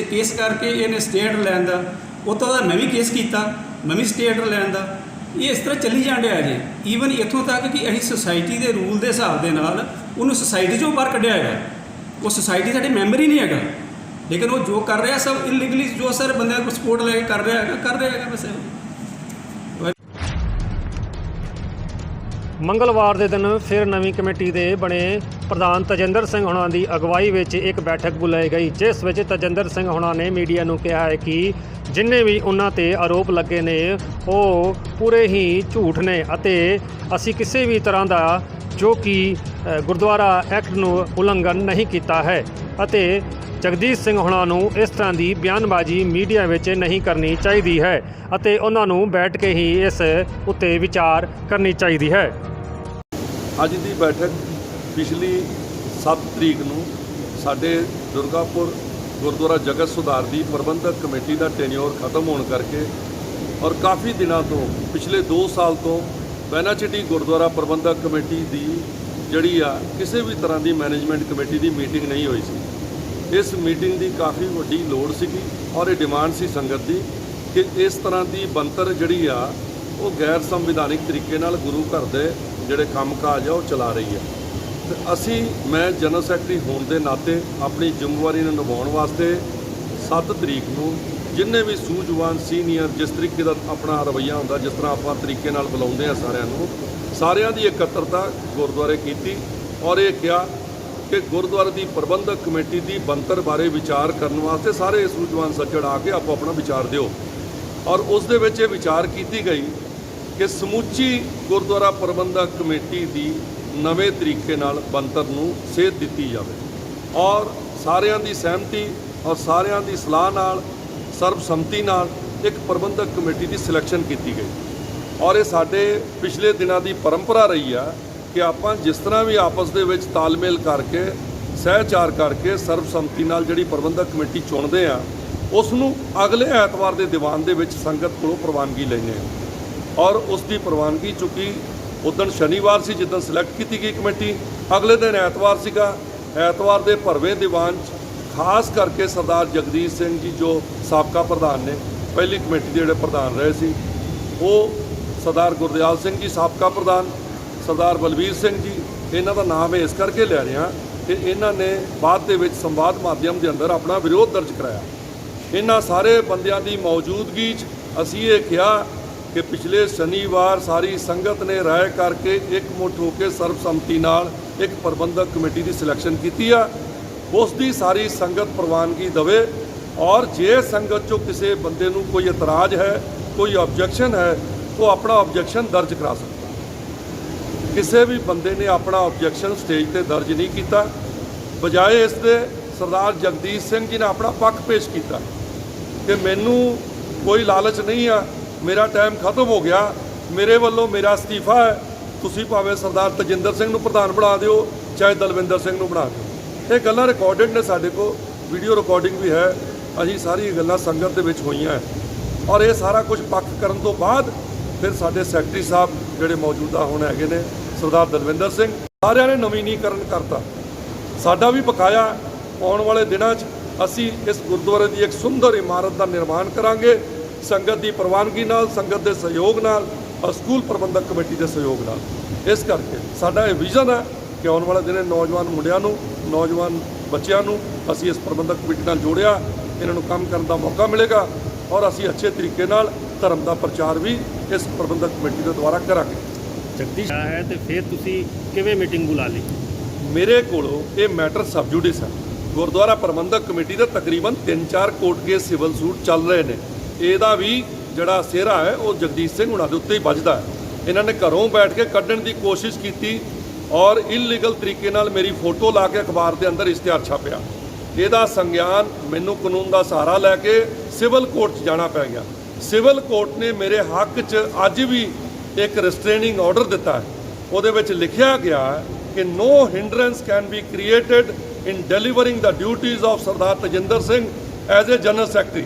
ਕੇਸ ਕਰਕੇ ਇਹਨੇ ਸਟੇਟ ਲੈਣ ਦਾ, ਉਹ ਤੋਂ ਬਾਅਦ ਮੈਂ ਵੀ ਕੇਸ ਕੀਤਾ, ਮੈਂ ਵੀ ਸਟੇਟ ਲੈਣ ਦਾ। ਇਹ ਇਸ ਤਰ੍ਹਾਂ ਚੱਲੀ ਜਾਣ ਡਿਆ ਜੀ। ਈਵਨ ਇੱਥੋਂ ਤੱਕ ਕਿ ਅਸੀਂ ਸੁਸਾਇਟੀ ਦੇ ਰੂਲ ਦੇ ਹਿਸਾਬ ਦੇ ਨਾਲ ਉਹਨੂੰ ਸੁਸਾਇਟੀ 'ਚੋਂ ਬਾਹਰ ਕੱਢਿਆ ਹੈਗਾ। ਉਹ ਸੁਸਾਇਟੀ ਸਾਡੇ ਮੈਂਬਰ ਹੀ ਨਹੀਂ ਹੈਗਾ, ਲੇਕਿਨ ਉਹ ਜੋ ਕਰ ਰਿਹਾ ਸਭ ਇਲੀਗਲੀ, ਜੋ ਸਾਰੇ ਬੰਦਿਆਂ ਨੂੰ ਸਪੋਰਟ ਲੈ ਕੇ ਕਰ ਰਿਹਾ ਹੈਗਾ ਬਸ। ਮੰਗਲਵਾਰ ਦੇ ਦਿਨ ਫਿਰ ਨਵੀਂ ਕਮੇਟੀ ਦੇ ਬਣੇ ਪ੍ਰਧਾਨ ਤਜਿੰਦਰ ਸਿੰਘ ਹੁਣਾਂ ਦੀ ਅਗਵਾਈ ਵਿੱਚ ਇੱਕ ਬੈਠਕ ਬੁਲਾਈ ਗਈ, ਜਿਸ ਵਿੱਚ ਤਜਿੰਦਰ ਸਿੰਘ ਹੁਣਾਂ ਨੇ ਮੀਡੀਆ ਨੂੰ ਕਿਹਾ ਹੈ ਕਿ ਜਿੰਨੇ ਵੀ ਉਹਨਾਂ ਤੇ ਆਰੋਪ ਲੱਗੇ ਨੇ ਉਹ ਪੂਰੇ ਹੀ ਝੂਠ ਨੇ ਅਤੇ ਅਸੀਂ ਕਿਸੇ ਵੀ ਤਰ੍ਹਾਂ ਦਾ ਜੋ ਕਿ ਗੁਰਦੁਆਰਾ ਐਕਟ ਨੂੰ ਉਲੰਘਣ ਨਹੀਂ ਕੀਤਾ ਹੈ ਅਤੇ ਜਗਦੀਸ਼ ਸਿੰਘ ਹੁਣਾਂ ਨੂੰ ਇਸ ਤਰ੍ਹਾਂ ਦੀ ਬਿਆਨਬਾਜ਼ੀ ਮੀਡੀਆ ਵਿੱਚ ਨਹੀਂ ਕਰਨੀ ਚਾਹੀਦੀ ਹੈ ਅਤੇ ਉਹਨਾਂ ਨੂੰ ਬੈਠ ਕੇ ਹੀ ਇਸ ਉੱਤੇ ਵਿਚਾਰ ਕਰਨੀ ਚਾਹੀਦੀ ਹੈ। ਅੱਜ ਦੀ ਬੈਠਕ ਪਿਛਲੀ 7 ਤਰੀਕ ਨੂੰ ਸਾਡੇ ਦੁਰਗਾਪੁਰ ਗੁਰਦੁਆਰਾ ਜਗਤ ਸੁਧਾਰ ਦੀ ਪ੍ਰਬੰਧਕ ਕਮੇਟੀ ਦਾ ਟੈਨਿਓਰ ਖਤਮ ਹੋਣ ਕਰਕੇ ਔਰ ਕਾਫੀ ਦਿਨਾਂ ਤੋਂ ਪਿਛਲੇ 2 ਸਾਲ ਤੋਂ ਬੈਨਾਚਿਟੀ ਗੁਰਦੁਆਰਾ ਪ੍ਰਬੰਧਕ ਕਮੇਟੀ ਦੀ ਜਿਹੜੀ ਆ ਕਿਸੇ ਵੀ ਤਰ੍ਹਾਂ ਦੀ ਮੈਨੇਜਮੈਂਟ ਕਮੇਟੀ ਦੀ ਮੀਟਿੰਗ ਨਹੀਂ ਹੋਈ ਸੀ। ਇਸ ਮੀਟਿੰਗ ਦੀ ਕਾਫੀ ਵੱਡੀ ਲੋੜ ਸੀਗੀ ਔਰ ਇਹ ਡਿਮਾਂਡ ਸੀ ਸੰਗਤ ਦੀ ਕਿ ਇਸ ਤਰ੍ਹਾਂ ਦੀ ਬਣਤਰ ਜਿਹੜੀ ਆ ਉਹ ਗੈਰ ਸੰਵਿਧਾਨਿਕ ਤਰੀਕੇ ਨਾਲ ਗੁਰੂ ਘਰ ਦੇ ਜਿਹੜੇ ਕੰਮਕਾਜ ਆ ਉਹ ਚਲਾ ਰਹੀ ਹੈ। ਤੇ ਮੈਂ ਜਨਰਲ ਸੈਕਟਰੀ ਹੋਣ ਦੇ ਨਾਤੇ ਆਪਣੀ ਜ਼ਿੰਮੇਵਾਰੀ ਨੂੰ ਨਿਭਾਉਣ ਵਾਸਤੇ 7 ਤਰੀਕ ਨੂੰ ਜਿੰਨੇ ਵੀ ਸੂਝਵਾਨ ਸੀਨੀਅਰ ਜਿਸ ਤਰੀਕੇ ਦਾ ਆਪਣਾ ਰਵੱਈਆ ਹੁੰਦਾ, ਜਿਸ ਤਰ੍ਹਾਂ ਆਪਾਂ ਤਰੀਕੇ ਨਾਲ ਬੁਲਾਉਂਦੇ ਆ ਸਾਰਿਆਂ ਦੀ ਇਕੱਤਰਤਾ ਗੁਰਦੁਆਰੇ ਕੀਤੀ ਔਰ ਇਹ ਕਿਹਾ ਕਿ ਗੁਰਦੁਆਰੇ ਦੀ ਪ੍ਰਬੰਧਕ ਕਮੇਟੀ ਦੀ ਬਣਤਰ ਬਾਰੇ ਵਿਚਾਰ ਕਰਨ ਵਾਸਤੇ ਸਾਰੇ ਸੂਝਵਾਨ ਸੱਜਣ ਆ ਕੇ ਆਪੋ ਆਪਣਾ ਵਿਚਾਰ ਦਿਓ। ਔਰ ਉਸ ਦੇ ਵਿੱਚ ਇਹ ਵਿਚਾਰ ਕੀਤੀ ਗਈ ਕਿ ਸਮੁੱਚੀ ਗੁਰਦੁਆਰਾ ਪ੍ਰਬੰਧਕ ਕਮੇਟੀ ਦੀ ਨਵੇਂ ਤਰੀਕੇ ਨਾਲ ਬਣਤਰ ਨੂੰ ਸੇਧ ਦਿੱਤੀ ਜਾਵੇ ਔਰ ਸਾਰਿਆਂ ਦੀ ਸਹਿਮਤੀ ਔਰ ਸਾਰਿਆਂ ਦੀ ਸਲਾਹ ਨਾਲ ਸਰਬਸੰਮਤੀ ਨਾਲ ਇੱਕ ਪ੍ਰਬੰਧਕ ਕਮੇਟੀ ਦੀ ਸਿਲੈਕਸ਼ਨ ਕੀਤੀ ਗਈ। ਔਰ ਇਹ ਸਾਡੇ ਪਿਛਲੇ ਦਿਨਾਂ ਦੀ ਪਰੰਪਰਾ ਰਹੀ ਆ ਕਿ ਆਪਾਂ ਜਿਸ ਤਰ੍ਹਾਂ ਵੀ ਆਪਸ ਦੇ ਵਿੱਚ ਤਾਲਮੇਲ ਕਰਕੇ ਸਹਿਚਾਰ ਕਰਕੇ ਸਰਬਸੰਮਤੀ ਨਾਲ ਜਿਹੜੀ ਪ੍ਰਬੰਧਕ ਕਮੇਟੀ ਚੁਣਦੇ ਆ ਉਸ ਨੂੰ ਅਗਲੇ ਐਤਵਾਰ ਦੇ ਦੀਵਾਨ ਦੇ ਵਿੱਚ ਸੰਗਤ ਕੋਲੋਂ ਪ੍ਰਵਾਨਗੀ ਲੈਂਦੇ ਆ ਔਰ ਉਸ ਦੀ ਪ੍ਰਵਾਨਗੀ ਚੁੱਕੀ ਉਦੋਂ ਸ਼ਨੀਵਾਰ ਸੀ ਜਿੱਦਾਂ ਸਿਲੈਕਟ ਕੀਤੀ ਗਈ ਕਮੇਟੀ। ਅਗਲੇ ਦਿਨ ਐਤਵਾਰ ਸੀਗਾ। ਐਤਵਾਰ ਦੇ ਭਰਵੇਂ ਦੀਵਾਨ 'ਚ ਖਾਸ ਕਰਕੇ ਸਰਦਾਰ ਜਗਦੀਸ਼ ਸਿੰਘ ਜੀ ਜੋ ਸਾਬਕਾ ਪ੍ਰਧਾਨ ਨੇ, ਪਹਿਲੀ ਕਮੇਟੀ ਦੇ ਜਿਹੜੇ ਪ੍ਰਧਾਨ ਰਹੇ ਸੀ, ਉਹ ਸਰਦਾਰ ਗੁਰਦਿਆਲ ਸਿੰਘ ਜੀ ਸਾਬਕਾ ਪ੍ਰਧਾਨ, ਸਰਦਾਰ ਬਲਬੀਰ ਸਿੰਘ ਜੀ, ਇਹਨਾਂ ਦਾ ਨਾਮ ਇਸ ਕਰਕੇ ਲੈ ਰਿਹਾ ਕਿ ਇਹਨਾਂ ਨੇ ਬਾਅਦ ਦੇ ਵਿੱਚ ਸੰਵਾਦ ਮਾਧਿਅਮ ਦੇ ਅੰਦਰ ਆਪਣਾ ਵਿਰੋਧ ਦਰਜ ਕਰਾਇਆ। ਇਹਨਾਂ ਸਾਰੇ ਬੰਦਿਆਂ ਦੀ ਮੌਜੂਦਗੀ 'ਚ ਅਸੀਂ ਇਹ ਕਿਹਾ ਕਿ ਪਿਛਲੇ ਸ਼ਨੀਵਾਰ ਸਾਰੀ ਸੰਗਤ ਨੇ ਰਾਏ ਕਰਕੇ ਇਕਮੁੱਠ ਹੋ ਕੇ ਸਰਬਸੰਮਤੀ ਨਾਲ ਇੱਕ ਪ੍ਰਬੰਧਕ ਕਮੇਟੀ ਦੀ ਸਿਲੈਕਸ਼ਨ ਕੀਤੀ ਆ। ਉਸ ਦੀ ਸਾਰੀ ਸੰਗਤ ਪ੍ਰਵਾਨਗੀ ਦੇਵੇ ਔਰ ਜੇ ਸੰਗਤ 'ਚੋਂ ਕਿਸੇ ਬੰਦੇ ਨੂੰ ਕੋਈ ਇਤਰਾਜ਼ ਹੈ, ਕੋਈ ਆਬਜੈਕਸ਼ਨ ਹੈ, ਉਹ ਆਪਣਾ ਆਬਜੈਕਸ਼ਨ ਦਰਜ ਕਰਾ ਸਕਦਾ। ਕਿਸੇ ਵੀ ਬੰਦੇ ਨੇ ਆਪਣਾ ਆਬਜੈਕਸ਼ਨ ਸਟੇਜ ਤੇ ਦਰਜ ਨਹੀਂ ਕੀਤਾ, ਬਜਾਏ ਇਸ ਦੇ ਸਰਦਾਰ ਜਗਦੀਸ਼ ਸਿੰਘ ਜੀ ਨੇ ਆਪਣਾ ਪੱਖ ਪੇਸ਼ ਕੀਤਾ ਕਿ ਮੈਨੂੰ ਕੋਈ ਲਾਲਚ ਨਹੀਂ ਆ, ਮੇਰਾ ਟਾਈਮ ਖਤਮ ਹੋ ਗਿਆ, ਮੇਰੇ ਵੱਲੋਂ ਮੇਰਾ ਅਸਤੀਫਾ ਹੈ, ਤੁਸੀਂ ਭਾਵੇਂ ਸਰਦਾਰ ਤਜਿੰਦਰ ਸਿੰਘ ਨੂੰ ਪ੍ਰਧਾਨ ਬਣਾ ਦਿਓ ਚਾਹੇ ਦਲਵਿੰਦਰ ਸਿੰਘ ਨੂੰ ਬਣਾ ਦਿਓ। ਇਹ ਗੱਲਾਂ ਰਿਕਾਰਡਡ ਨੇ, ਸਾਡੇ ਕੋਲ ਵੀਡੀਓ ਰਿਕਾਰਡਿੰਗ ਵੀ ਹੈ। ਅਸੀਂ ਸਾਰੀ ਗੱਲਾਂ ਸੰਗਤ ਦੇ ਵਿੱਚ ਹੋਈਆਂ ਔਰ ਇਹ ਸਾਰਾ ਕੁਝ ਪੱਕ ਕਰਨ ਤੋਂ ਬਾਅਦ ਫਿਰ ਸਾਡੇ ਸੈਕਟਰੀ ਸਾਹਿਬ ਜਿਹੜੇ ਮੌਜੂਦਾ ਹੁਣ ਹੈਗੇ ਨੇ ਸਰਦਾਰ ਦਲਵਿੰਦਰ ਸਿੰਘ, ਸਾਰਿਆਂ ਨੇ ਨਵੀਨੀਕਰਨ ਕਰਤਾ। ਸਾਡਾ ਵੀ ਬਕਾਇਆ ਆਉਣ ਵਾਲੇ ਦਿਨਾਂ 'ਚ ਅਸੀਂ ਇਸ ਗੁਰਦੁਆਰੇ ਦੀ ਇੱਕ ਸੁੰਦਰ ਇਮਾਰਤ ਦਾ ਨਿਰਮਾਣ ਕਰਾਂਗੇ ਸੰਗਤ ਦੀ ਪ੍ਰਵਾਨਗੀ ਨਾਲ, ਸੰਗਤ ਦੇ ਸਹਿਯੋਗ ਨਾਲ ਔਰ ਸਕੂਲ ਪ੍ਰਬੰਧਕ ਕਮੇਟੀ ਦੇ ਸਹਿਯੋਗ ਨਾਲ। ਇਸ ਕਰਕੇ ਸਾਡਾ ਇਹ ਵਿਜ਼ਨ ਹੈ ਕਿ ਆਉਣ ਵਾਲੇ ਦਿਨੇ ਨੌਜਵਾਨ ਮੁੰਡਿਆਂ ਨੂੰ, ਨੌਜਵਾਨ ਬੱਚਿਆਂ ਨੂੰ ਅਸੀਂ ਇਸ ਪ੍ਰਬੰਧਕ ਕਮੇਟੀ ਨਾਲ ਜੋੜਿਆ, ਇਹਨਾਂ ਨੂੰ ਕੰਮ ਕਰਨ ਦਾ ਮੌਕਾ ਮਿਲੇਗਾ ਔਰ ਅਸੀਂ ਅੱਛੇ ਤਰੀਕੇ ਨਾਲ ਧਰਮ ਦਾ ਪ੍ਰਚਾਰ ਵੀ ਇਸ ਪ੍ਰਬੰਧਕ ਕਮੇਟੀ ਦੇ ਦੁਆਰਾ ਕਰਾਂਗੇ। ਜਗਦੀਸ਼ ਹੈ ਤੇ ਫਿਰ ਤੁਸੀਂ ਕਿਵੇਂ ਮੀਟਿੰਗ ਬੁਲਾ ਲਈ? ਮੇਰੇ ਕੋਲੋਂ ਇਹ ਮੈਟਰ ਸਬ ਜੁਡਿਸ ਹੈ। ਗੁਰਦੁਆਰਾ ਪ੍ਰਬੰਧਕ ਕਮੇਟੀ ਦੇ ਤਕਰੀਬਨ 3-4 ਕੋਰਟ ਕੇਸ ਸਿਵਲ ਸੂਟ ਚੱਲ ਰਹੇ ਨੇ। ਇਹਦਾ ਵੀ ਜਿਹੜਾ ਸਿਹਰਾ ਹੈ ਉਹ ਜਗਦੀਸ਼ ਸਿੰਘ ਹੁਣਾਂ ਦੇ ਉੱਤੇ ਹੀ ਵੱਜਦਾ ਹੈ। ਇਹਨਾਂ ਨੇ ਘਰੋਂ ਬੈਠ ਕੇ ਕੱਢਣ ਦੀ ਕੋਸ਼ਿਸ਼ ਕੀਤੀ ਔਰ ਇਲੀਗਲ ਤਰੀਕੇ ਨਾਲ ਮੇਰੀ ਫੋਟੋ ਲਾ ਕੇ ਅਖਬਾਰ ਦੇ ਅੰਦਰ ਇਸ਼ਤਿਹਾਰ ਛਾਪਿਆ। ਇਹਦਾ ਸੰਗਿਆਨ ਮੈਨੂੰ ਕਾਨੂੰਨ ਦਾ ਸਹਾਰਾ ਲੈ ਕੇ ਸਿਵਲ ਕੋਰਟ 'ਚ ਜਾਣਾ ਪੈ ਗਿਆ। ਸਿਵਲ ਕੋਰਟ ਨੇ ਮੇਰੇ ਹੱਕ 'ਚ ਅੱਜ ਵੀ ਇੱਕ ਰਿਸਟ੍ਰੇਨਿੰਗ ਆਰਡਰ ਦਿੱਤਾ ਹੈ। ਉਹਦੇ ਵਿੱਚ ਲਿਖਿਆ ਗਿਆ ਹੈ ਕਿ no hindrance can be created in delivering the duties of Sardar Tajinder Singh as a general secretary.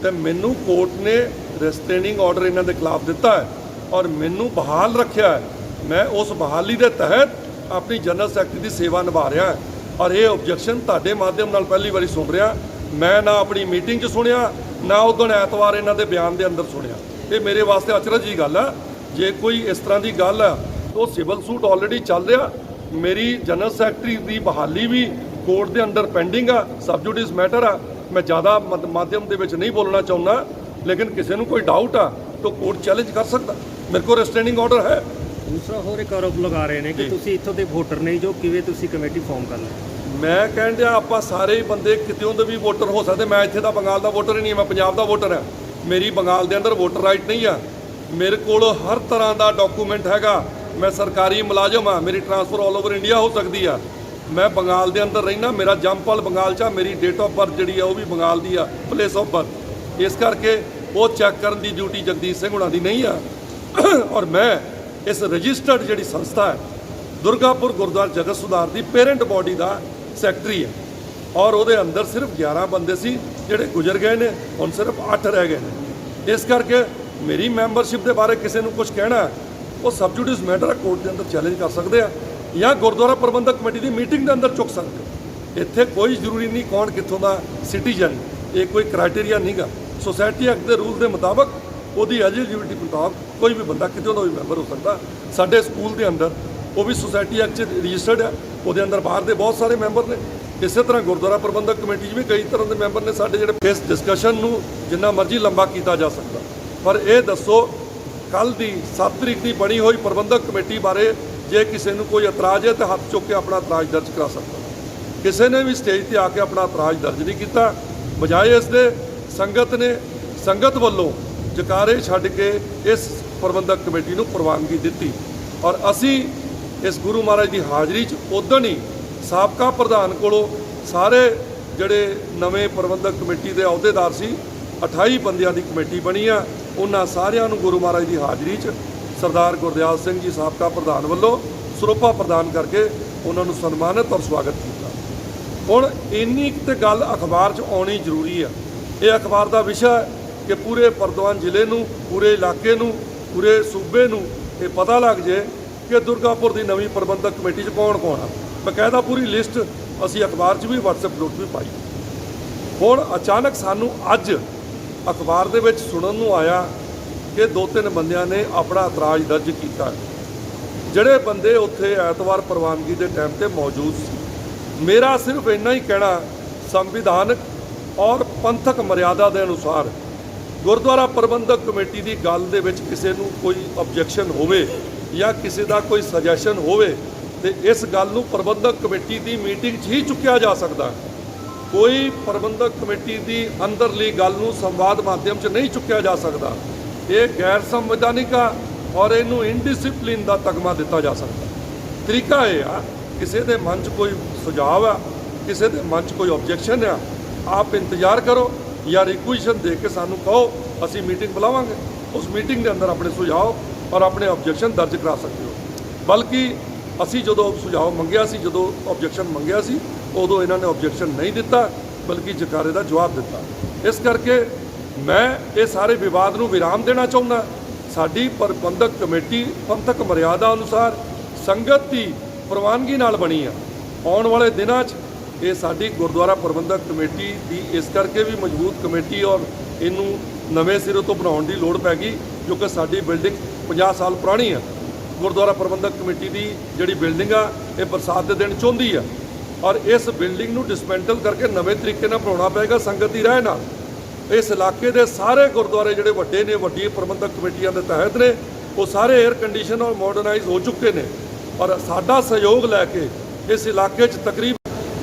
ਤੇ ਮੈਨੂੰ ਕੋਰਟ ਨੇ ਰਿਸਟ੍ਰੇਨਿੰਗ ਆਰਡਰ ਇਹਨਾਂ ਦੇ ਖਿਲਾਫ ਦਿੱਤਾ ਹੈ ਔਰ ਮੈਨੂੰ ਬਹਾਲ ਰੱਖਿਆ ਹੈ। ਮੈਂ ਉਸ ਬਹਾਲੀ ਦੇ ਤਹਿਤ ਆਪਣੀ ਜਨਰਲ ਸੈਕਟਰੀ ਦੀ ਸੇਵਾ ਨਿਭਾ ਰਿਹਾ ਹਾਂ ਔਰ ਇਹ ਆਬਜੈਕਸ਼ਨ ਤੁਹਾਡੇ ਮਾਧਿਅਮ ਨਾਲ ਪਹਿਲੀ ਵਾਰੀ ਸੁਣ ਰਿਹਾ। ਮੈਂ ਨਾ ਆਪਣੀ ਮੀਟਿੰਗ 'ਚ ਸੁਣਿਆ, ਨਾ ਉਦੋਂ ਐਤਵਾਰ ਇਹਨਾਂ ਦੇ ਬਿਆਨ ਦੇ ਅੰਦਰ ਸੁਣਿਆ। ਇਹ ਮੇਰੇ ਵਾਸਤੇ ਅਚਰਜ ਦੀ ਗੱਲ ਹੈ। ਜੇ ਕੋਈ ਇਸ ਤਰ੍ਹਾਂ ਦੀ ਗੱਲ ਹੈ ਤਾਂ ਸਿਵਲ ਸੂਟ ਆਲਰੇਡੀ ਚੱਲ ਰਿਹਾ। ਮੇਰੀ ਜਨਰਲ ਸੈਕਟਰੀ ਦੀ ਬਹਾਲੀ ਵੀ ਕੋਰਟ ਦੇ ਅੰਦਰ ਪੈਂਡਿੰਗ ਆ, ਸਬ ਜੁਡਿਸ ਮੈਟਰ ਆ। ਮੈਂ ਜ਼ਿਆਦਾ ਮਾਧਿਅਮ ਦੇ ਵਿੱਚ ਨਹੀਂ ਬੋਲਣਾ ਚਾਹੁੰਦਾ, ਲੇਕਿਨ ਕਿਸੇ ਨੂੰ ਕੋਈ ਡਾਊਟ ਆ ਤਾਂ ਕੋਰਟ ਚੈਲੰਜ ਕਰ ਸਕਦਾ। ਮੇਰੇ ਕੋਲ ਰਿਸਟ੍ਰੇਨਿੰਗ ਆਰਡਰ ਹੈ। ਦੂਸਰਾ ਹੋਰ ਇੱਕ ਆਰੋਪ ਲਗਾ ਰਹੇ ਨੇ ਕਿ ਤੁਸੀਂ ਇੱਥੋਂ ਦੇ ਵੋਟਰ ਨਹੀਂ ਜੋ, ਕਿਵੇਂ ਤੁਸੀਂ ਕਮੇਟੀ ਫਾਰਮ ਕਰ ਲਈ? ਮੈਂ ਕਹਿਣ ਡਿਆ ਆਪਾਂ ਸਾਰੇ ਹੀ ਬੰਦੇ ਕਿਤੇੋਂ ਦੇ ਵੀ ਵੋਟਰ ਹੋ ਸਕਦੇ। ਮੈਂ ਇੱਥੇ ਦਾ ਬੰਗਾਲ ਦਾ ਵੋਟਰ ਹੀ ਨਹੀਂ, ਮੈਂ ਪੰਜਾਬ ਦਾ ਵੋਟਰ ਹਾਂ। ਮੇਰੀ ਬੰਗਾਲ ਦੇ ਅੰਦਰ ਵੋਟਰ ਰਾਈਟ ਨਹੀਂ ਆ। ਮੇਰੇ ਕੋਲ ਹਰ ਤਰ੍ਹਾਂ ਦਾ ਡਾਕੂਮੈਂਟ ਹੈਗਾ। ਮੈਂ ਸਰਕਾਰੀ ਮੁਲਾਜ਼ਮ ਆ, ਮੇਰੀ ਟ੍ਰਾਂਸਫਰ ਆਲ ਓਵਰ ਇੰਡੀਆ ਹੋ ਸਕਦੀ ਆ। ਮੈਂ ਬੰਗਾਲ ਦੇ ਅੰਦਰ ਰਹਿਣਾ, ਮੇਰਾ ਜੰਮਪਲ ਬੰਗਾਲ 'ਚ ਆ, ਮੇਰੀ ਡੇਟ ਆਫ ਬਰਥ ਜਿਹੜੀ ਆ ਉਹ ਵੀ ਬੰਗਾਲ ਦੀ ਆ, ਪਲੇਸ ਆਫ ਬਰਥ। ਇਸ ਕਰਕੇ ਉਹ ਚੈੱਕ ਕਰਨ ਦੀ ਡਿਊਟੀ ਜਗਦੀਸ਼ ਸਿੰਘ ਹੁਣਾਂ ਦੀ ਨਹੀਂ ਆ। ਔਰ ਮੈਂ ਇਸ ਰਜਿਸਟਰਡ ਜਿਹੜੀ ਸੰਸਥਾ ਹੈ ਦੁਰਗਾਪੁਰ ਗੁਰਦੁਆਰਾ ਜਗਤ ਸੁਧਾਰ ਦੀ ਪੇਰੈਂਟ ਬਾਡੀ ਦਾ ਸੈਕਟਰੀ ਹੈ ਔਰ ਉਹਦੇ ਅੰਦਰ ਸਿਰਫ 11 ਬੰਦੇ ਸੀ ਜਿਹੜੇ ਗੁਜ਼ਰ ਗਏ ਨੇ, ਹੁਣ ਸਿਰਫ 8 ਰਹਿ ਗਏ ਨੇ। ਇਸ ਕਰਕੇ ਮੇਰੀ ਮੈਂਬਰਸ਼ਿਪ ਦੇ ਬਾਰੇ ਕਿਸੇ ਨੂੰ ਕੁਝ ਕਹਿਣਾ ਉਹ ਸਬ ਜੁਡਿਸ ਮੈਟਰ ਹੈ, ਕੋਰਟ ਦੇ ਅੰਦਰ ਚੈਲੰਜ ਕਰ ਸਕਦੇ ਆ ਜਾਂ ਗੁਰਦੁਆਰਾ ਪ੍ਰਬੰਧਕ ਕਮੇਟੀ ਦੀ ਮੀਟਿੰਗ ਦੇ ਅੰਦਰ ਚੁੱਕ ਸਕਦੇ। ਇੱਥੇ ਕੋਈ ਜ਼ਰੂਰੀ ਨਹੀਂ ਕੌਣ ਕਿੱਥੋਂ ਦਾ ਸਿਟੀਜ਼ਨ, ਇਹ ਕੋਈ ਕ੍ਰਾਈਟੇਰੀਆ ਨਹੀਂਗਾ। ਸੁਸਾਇਟੀ ਐਕਟ ਦੇ ਰੂਲ ਦੇ ਮੁਤਾਬਕ ਉਹਦੀ ਐਲੀਜੀਬਿਲਿਟੀ ਮੁਤਾਬਕ ਕੋਈ ਵੀ ਬੰਦਾ ਕਿਤੋਂ ਦਾ ਵੀ ਮੈਂਬਰ ਹੋ ਸਕਦਾ। ਸਾਡੇ ਸਕੂਲ ਦੇ ਅੰਦਰ ਉਹ ਵੀ ਸੁਸਾਇਟੀ ਐਕਟ 'ਚ ਰਜਿਸਟਰਡ ਹੈ, ਉਹਦੇ ਅੰਦਰ ਬਾਹਰ ਦੇ ਬਹੁਤ ਸਾਰੇ ਮੈਂਬਰ ਨੇ। ਇਸੇ ਤਰ੍ਹਾਂ ਗੁਰਦੁਆਰਾ ਪ੍ਰਬੰਧਕ ਕਮੇਟੀ 'ਚ ਵੀ ਕਈ ਤਰ੍ਹਾਂ ਦੇ ਮੈਂਬਰ ਨੇ ਸਾਡੇ ਜਿਹੜੇ। ਇਸ ਡਿਸਕਸ਼ਨ ਨੂੰ ਜਿੰਨਾ ਮਰਜ਼ੀ ਲੰਬਾ ਕੀਤਾ ਜਾ ਸਕਦਾ, ਪਰ ਇਹ ਦੱਸੋ ਕੱਲ੍ਹ ਦੀ 7 ਤਰੀਕ ਦੀ ਬਣੀ ਹੋਈ ਪ੍ਰਬੰਧਕ ਕਮੇਟੀ ਬਾਰੇ ਜੇ ਕਿਸੇ ਨੂੰ ਕੋਈ ਇਤਰਾਜ਼ ਹੈ ਤਾਂ ਹੱਥ ਚੁੱਕ ਕੇ ਆਪਣਾ ਇਤਰਾਜ਼ ਦਰਜ ਕਰਾ ਸਕਦਾ। ਕਿਸੇ ਨੇ ਵੀ ਸਟੇਜ ਤੇ ਆ ਕੇ ਆਪਣਾ ਇਤਰਾਜ਼ ਦਰਜ ਨਹੀਂ ਕੀਤਾ। ਬਜਾਏ ਇਸ ਦੇ ਸੰਗਤ ਵੱਲੋਂ ਜਕਾਰੇ ਛੱਡ ਕੇ ਇਸ ਪ੍ਰਬੰਧਕ ਕਮੇਟੀ ਨੂੰ ਪ੍ਰਵਾਨਗੀ ਦਿੱਤੀ ਔਰ ਅਸੀਂ ਇਸ ਗੁਰੂ ਮਹਾਰਾਜ ਦੀ ਹਾਜ਼ਰੀ 'ਚ ਉਦੋਂ ਹੀ ਸਾਬਕਾ ਪ੍ਰਧਾਨ ਕੋਲੋਂ ਸਾਰੇ ਜਿਹੜੇ ਨਵੇਂ ਪ੍ਰਬੰਧਕ ਕਮੇਟੀ ਦੇ ਅਹੁਦੇਦਾਰ ਸੀ, 28 ਬੰਦਿਆਂ ਦੀ ਕਮੇਟੀ ਬਣੀ ਆ। ਉਹਨਾਂ ਸਾਰਿਆਂ ਨੂੰ ਗੁਰੂ ਮਹਾਰਾਜ ਦੀ ਹਾਜ਼ਰੀ 'ਚ ਸਰਦਾਰ ਗੁਰਦਿਆਲ ਸਿੰਘ ਜੀ ਸਾਬਕਾ ਪ੍ਰਧਾਨ ਵੱਲੋਂ ਸਰੋਪਾ ਪ੍ਰਦਾਨ ਕਰਕੇ ਉਹਨਾਂ ਨੂੰ ਸਨਮਾਨਿਤ ਔਰ ਸਵਾਗਤ ਕੀਤਾ। ਹੁਣ ਇੰਨੀ ਤੇ ਗੱਲ ਅਖਬਾਰ 'ਚ ਆਉਣੀ ਜ਼ਰੂਰੀ ਆ। ਇਹ ਅਖਬਾਰ ਦਾ ਵਿਸ਼ਾ ਹੈ ਕਿ ਪੂਰੇ ਬਰਦਵਾਨ ਜ਼ਿਲ੍ਹੇ ਨੂੰ, ਪੂਰੇ ਇਲਾਕੇ ਨੂੰ, ਪੂਰੇ ਸੂਬੇ ਨੂੰ ਇਹ ਪਤਾ ਲੱਗ ਜੇ ਕਿ ਦੁਰਗਾਪੁਰ ਦੀ ਨਵੀਂ ਪ੍ਰਬੰਧਕ ਕਮੇਟੀ 'ਚ ਕੌਣ ਆ। ਬਕਾਇਦਾ ਪੂਰੀ ਲਿਸਟ ਅਸੀਂ ਅਖਬਾਰ 'ਚ ਵੀ WhatsApp ਗਰੁੱਪ ਵੀ ਪਾਈ। ਹੁਣ ਅਚਾਨਕ ਸਾਨੂੰ ਅੱਜ ਅਖਬਾਰ ਦੇ ਵਿੱਚ ਸੁਣਨ ਨੂੰ ਆਇਆ ਕਿ 2-3 ਬੰਦਿਆਂ ਨੇ ਆਪਣਾ ਇਤਰਾਜ਼ ਦਰਜ ਕੀਤਾ, ਜਿਹੜੇ ਬੰਦੇ ਉੱਥੇ ਐਤਵਾਰ ਪ੍ਰਵਾਨਗੀ ਦੇ ਟਾਈਮ ਤੇ ਮੌਜੂਦ ਸੀ। ਮੇਰਾ ਸਿਰਫ ਇੰਨਾ ਹੀ ਕਹਿਣਾ, ਸੰਵਿਧਾਨਕ ਔਰ ਪੰਥਕ ਮਰਿਆਦਾ ਦੇ ਅਨੁਸਾਰ ਗੁਰਦੁਆਰਾ ਪ੍ਰਬੰਧਕ ਕਮੇਟੀ ਦੀ ਗੱਲ ਦੇ ਵਿੱਚ ਕਿਸੇ ਨੂੰ ਕੋਈ ਆਬਜੈਕਸ਼ਨ ਹੋਵੇ ਜਾਂ ਕਿਸੇ ਦਾ ਕੋਈ ਸੁਜੈਸ਼ਨ ਹੋਵੇ ਤੇ ਇਸ ਗੱਲ ਨੂੰ ਪ੍ਰਬੰਧਕ ਕਮੇਟੀ ਦੀ ਮੀਟਿੰਗ 'ਚ ਹੀ ਚੁੱਕਿਆ ਜਾ ਸਕਦਾ। ਕੋਈ ਪ੍ਰਬੰਧਕ ਕਮੇਟੀ ਦੀ ਅੰਦਰਲੀ ਗੱਲ ਨੂੰ ਸੰਵਾਦ ਮਾਧਿਅਮ 'ਚ ਨਹੀਂ ਚੁੱਕਿਆ ਜਾ ਸਕਦਾ। ਇਹ ਗੈਰ ਸੰਵਿਧਾਨਿਕ ਆ ਔਰ ਇਹਨੂੰ ਇਨਡਿਸਿਪਲਿਨ ਦਾ ਤਗਮਾ ਦਿੱਤਾ ਜਾ ਸਕਦਾ। ਤਰੀਕਾ ਇਹ ਆ, ਕਿਸੇ ਦੇ ਮਨ 'ਚ ਕੋਈ ਸੁਝਾਅ ਆ, ਕਿਸੇ ਦੇ ਮਨ 'ਚ ਕੋਈ ਆਬਜੈਕਸ਼ਨ ਆ, ਆਪ ਇੰਤਜ਼ਾਰ ਕਰੋ ਜਾਂ ਰਿਕੁਐਸ਼ਨ ਦੇ ਕੇ ਸਾਨੂੰ ਕਹੋ, ਅਸੀਂ ਮੀਟਿੰਗ ਬੁਲਾਵਾਂਗੇ। ਉਸ ਮੀਟਿੰਗ ਦੇ ਅੰਦਰ ਆਪਣੇ ਸੁਝਾਅ ਔਰ ਆਪਣੇ ਆਬਜੈਕਸ਼ਨ ਦਰਜ ਕਰਾ ਸਕਦੇ ਹੋ। ਬਲਕਿ ਅਸੀਂ ਜਦੋਂ ਸੁਝਾਅ ਮੰਗਿਆ ਸੀ, ਜਦੋਂ ਆਬਜੈਕਸ਼ਨ ਮੰਗਿਆ ਸੀ, ਉਦੋਂ ਇਹਨਾਂ ਨੇ ਆਬਜੈਕਸ਼ਨ ਨਹੀਂ ਦਿੱਤਾ, ਬਲਕਿ ਜਕਾਰੇ ਦਾ ਜਵਾਬ ਦਿੱਤਾ। ਇਸ ਕਰਕੇ ਮੈਂ ਇਹ ਸਾਰੇ ਵਿਵਾਦ ਨੂੰ ਵਿਰਾਮ ਦੇਣਾ ਚਾਹੁੰਦਾ। ਸਾਡੀ ਪ੍ਰਬੰਧਕ ਕਮੇਟੀ ਪੰਥਕ ਮਰਿਆਦਾ ਅਨੁਸਾਰ ਸੰਗਤ ਦੀ ਪ੍ਰਵਾਨਗੀ ਨਾਲ ਬਣੀ ਆ। ਆਉਣ ਵਾਲੇ ਦਿਨਾਂ 'ਚ ਇਹ ਸਾਡੀ ਗੁਰਦੁਆਰਾ ਪ੍ਰਬੰਧਕ ਕਮੇਟੀ ਦੀ ਇਸ ਕਰਕੇ ਵੀ ਮਜ਼ਬੂਤ ਕਮੇਟੀ ਔਰ ਇਹਨੂੰ ਨਵੇਂ ਸਿਰੇ ਤੋਂ ਬਣਾਉਣ ਦੀ ਲੋੜ ਪੈ ਗਈ, ਕਿਉਂਕਿ ਸਾਡੀ ਬਿਲਡਿੰਗ 50 ਸਾਲ ਪੁਰਾਣੀ ਆ। ਗੁਰਦੁਆਰਾ ਪ੍ਰਬੰਧਕ ਕਮੇਟੀ ਦੀ ਜਿਹੜੀ ਬਿਲਡਿੰਗ ਆ ਇਹ ਬਰਸਾਤ ਦੇ ਦਿਨ ਚੋਂਦੀ ਆ ਔਰ ਇਸ ਬਿਲਡਿੰਗ ਨੂੰ ਡਿਸਮੈਂਟਲ ਕਰਕੇ ਨਵੇਂ ਤਰੀਕੇ ਨਾਲ ਬਣਾਉਣਾ ਪਏਗਾ ਸੰਗਤ ਦੀ ਰਾਏ ਨਾਲ। ਇਸ ਇਲਾਕੇ ਦੇ ਸਾਰੇ ਗੁਰਦੁਆਰੇ ਜਿਹੜੇ ਵੱਡੇ ਨੇ, ਵੱਡੀ ਪ੍ਰਬੰਧਕ ਕਮੇਟੀਆਂ ਦੇ ਤਹਿਤ ਨੇ, ਉਹ ਸਾਰੇ 에ਅਰ ਕੰਡੀਸ਼ਨ ਔਰ ਮਾਡਰਨਾਈਜ਼ ਹੋ ਚੁੱਕੇ ਨੇ ਔਰ ਸਾਡਾ ਸਹਿਯੋਗ ਲੈ ਕੇ ਇਸ ਇਲਾਕੇ 'ਚ ਤਕਰੀਬਨ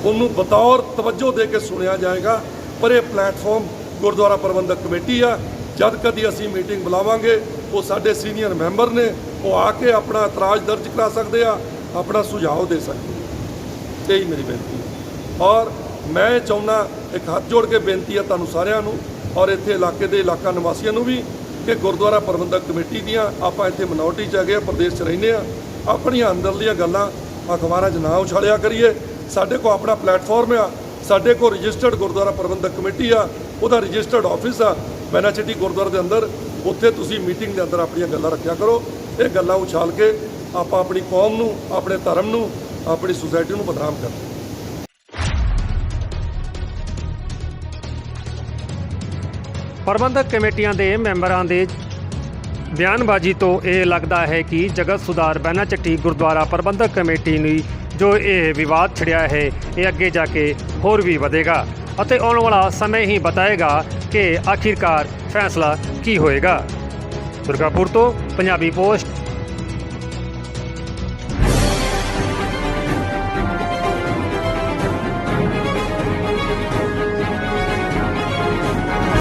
ਉਹਨੂੰ ਬਤੌਰ ਤਵੱਜੋ ਦੇ ਕੇ ਸੁਣਿਆ ਜਾਏਗਾ। ਪਰ ਇਹ ਪਲੇਟਫਾਰਮ ਗੁਰਦੁਆਰਾ ਪ੍ਰਬੰਧਕ ਕਮੇਟੀ ਆ। ਜਦ ਕਦੀ ਅਸੀਂ ਮੀਟਿੰਗ ਬੁਲਾਵਾਂਗੇ, ਉਹ ਸਾਡੇ ਸੀਨੀਅਰ ਮੈਂਬਰ ਨੇ, ਉਹ ਆ ਕੇ ਆਪਣਾ ਇਤਰਾਜ਼ ਦਰਜ ਕਰਾ ਸਕਦੇ ਆ ਆਪਣਾ ਸੁਝਾਅ ਦੇ ਸਕਦੇ ਹੋ। ਇਹੀ ਮੇਰੀ ਬੇਨਤੀ ਹੈ। ਔਰ ਮੈਂ ਚਾਹੁੰਦਾ, ਇੱਕ ਹੱਥ ਜੋੜ ਕੇ ਬੇਨਤੀ ਹੈ ਤੁਹਾਨੂੰ ਸਾਰਿਆਂ ਨੂੰ ਔਰ ਇੱਥੇ ਇਲਾਕੇ ਦੇ ਇਲਾਕਾ ਨਿਵਾਸੀਆਂ ਨੂੰ ਵੀ, ਕਿ ਗੁਰਦੁਆਰਾ ਪ੍ਰਬੰਧਕ ਕਮੇਟੀ ਦੀਆਂ ਆਪਾਂ ਇੱਥੇ ਮਿਨੋਰਟੀ 'ਚ ਹੈਗੇ ਆ, ਪ੍ਰਦੇਸ਼ 'ਚ ਰਹਿੰਦੇ ਆ, ਆਪਣੀਆਂ ਅੰਦਰਲੀਆਂ ਗੱਲਾਂ ਅਖਬਾਰਾਂ 'ਚ ਨਾ ਉਛਾਲਿਆ ਕਰੀਏ। ਸਾਡੇ ਕੋਲ ਆਪਣਾ ਪਲੇਟਫਾਰਮ ਆ, ਸਾਡੇ ਕੋਲ ਰਜਿਸਟਰਡ ਗੁਰਦੁਆਰਾ ਪ੍ਰਬੰਧਕ ਕਮੇਟੀ ਆ, ਉਹਦਾ ਰਜਿਸਟਰਡ ਆਫਿਸ ਆ ਬੈਨਾਚਿੱਟੀ ਗੁਰਦੁਆਰੇ ਦੇ ਅੰਦਰ। ਉੱਥੇ ਤੁਸੀਂ ਮੀਟਿੰਗ ਦੇ ਅੰਦਰ ਆਪਣੀਆਂ ਗੱਲਾਂ ਰੱਖਿਆ ਕਰੋ। ਇਹ ਗੱਲਾਂ ਉਛਾਲ ਕੇ ਆਪਾਂ ਆਪਣੀ ਕੌਮ ਨੂੰ, ਆਪਣੇ ਧਰਮ ਨੂੰ, ਆਪਣੀ ਸੁਸਾਇਟੀ ਨੂੰ ਬਦਨਾਮ ਕਰਦੇ। ਪ੍ਰਬੰਧਕ ਕਮੇਟੀਆਂ ਦੇ ਮੈਂਬਰਾਂ ਦੇ ਬਿਆਨਬਾਜ਼ੀ ਤੋਂ ਇਹ ਲੱਗਦਾ ਹੈ ਕਿ ਜਗਤ ਸੁਧਾਰ ਬੈਨਾਚਿੱਟੀ ਗੁਰਦੁਆਰਾ ਪ੍ਰਬੰਧਕ ਕਮੇਟੀ ਨੂੰ ਜੋ ਇਹ ਵਿਵਾਦ ਛਿੜਿਆ ਹੈ, ਇਹ ਅੱਗੇ ਜਾ ਕੇ ਹੋਰ ਵੀ ਵਧੇਗਾ ਅਤੇ ਆਉਣ ਵਾਲਾ ਸਮੇਂ ਹੀ ਬਤਾਏਗਾ ਕਿ ਆਖਿਰਕਾਰ ਫੈਸਲਾ ਕੀ ਹੋਏਗਾ। ਦੁਰਗਾਪੁਰ ਤੋਂ ਪੰਜਾਬੀ ਪੋਸਟ।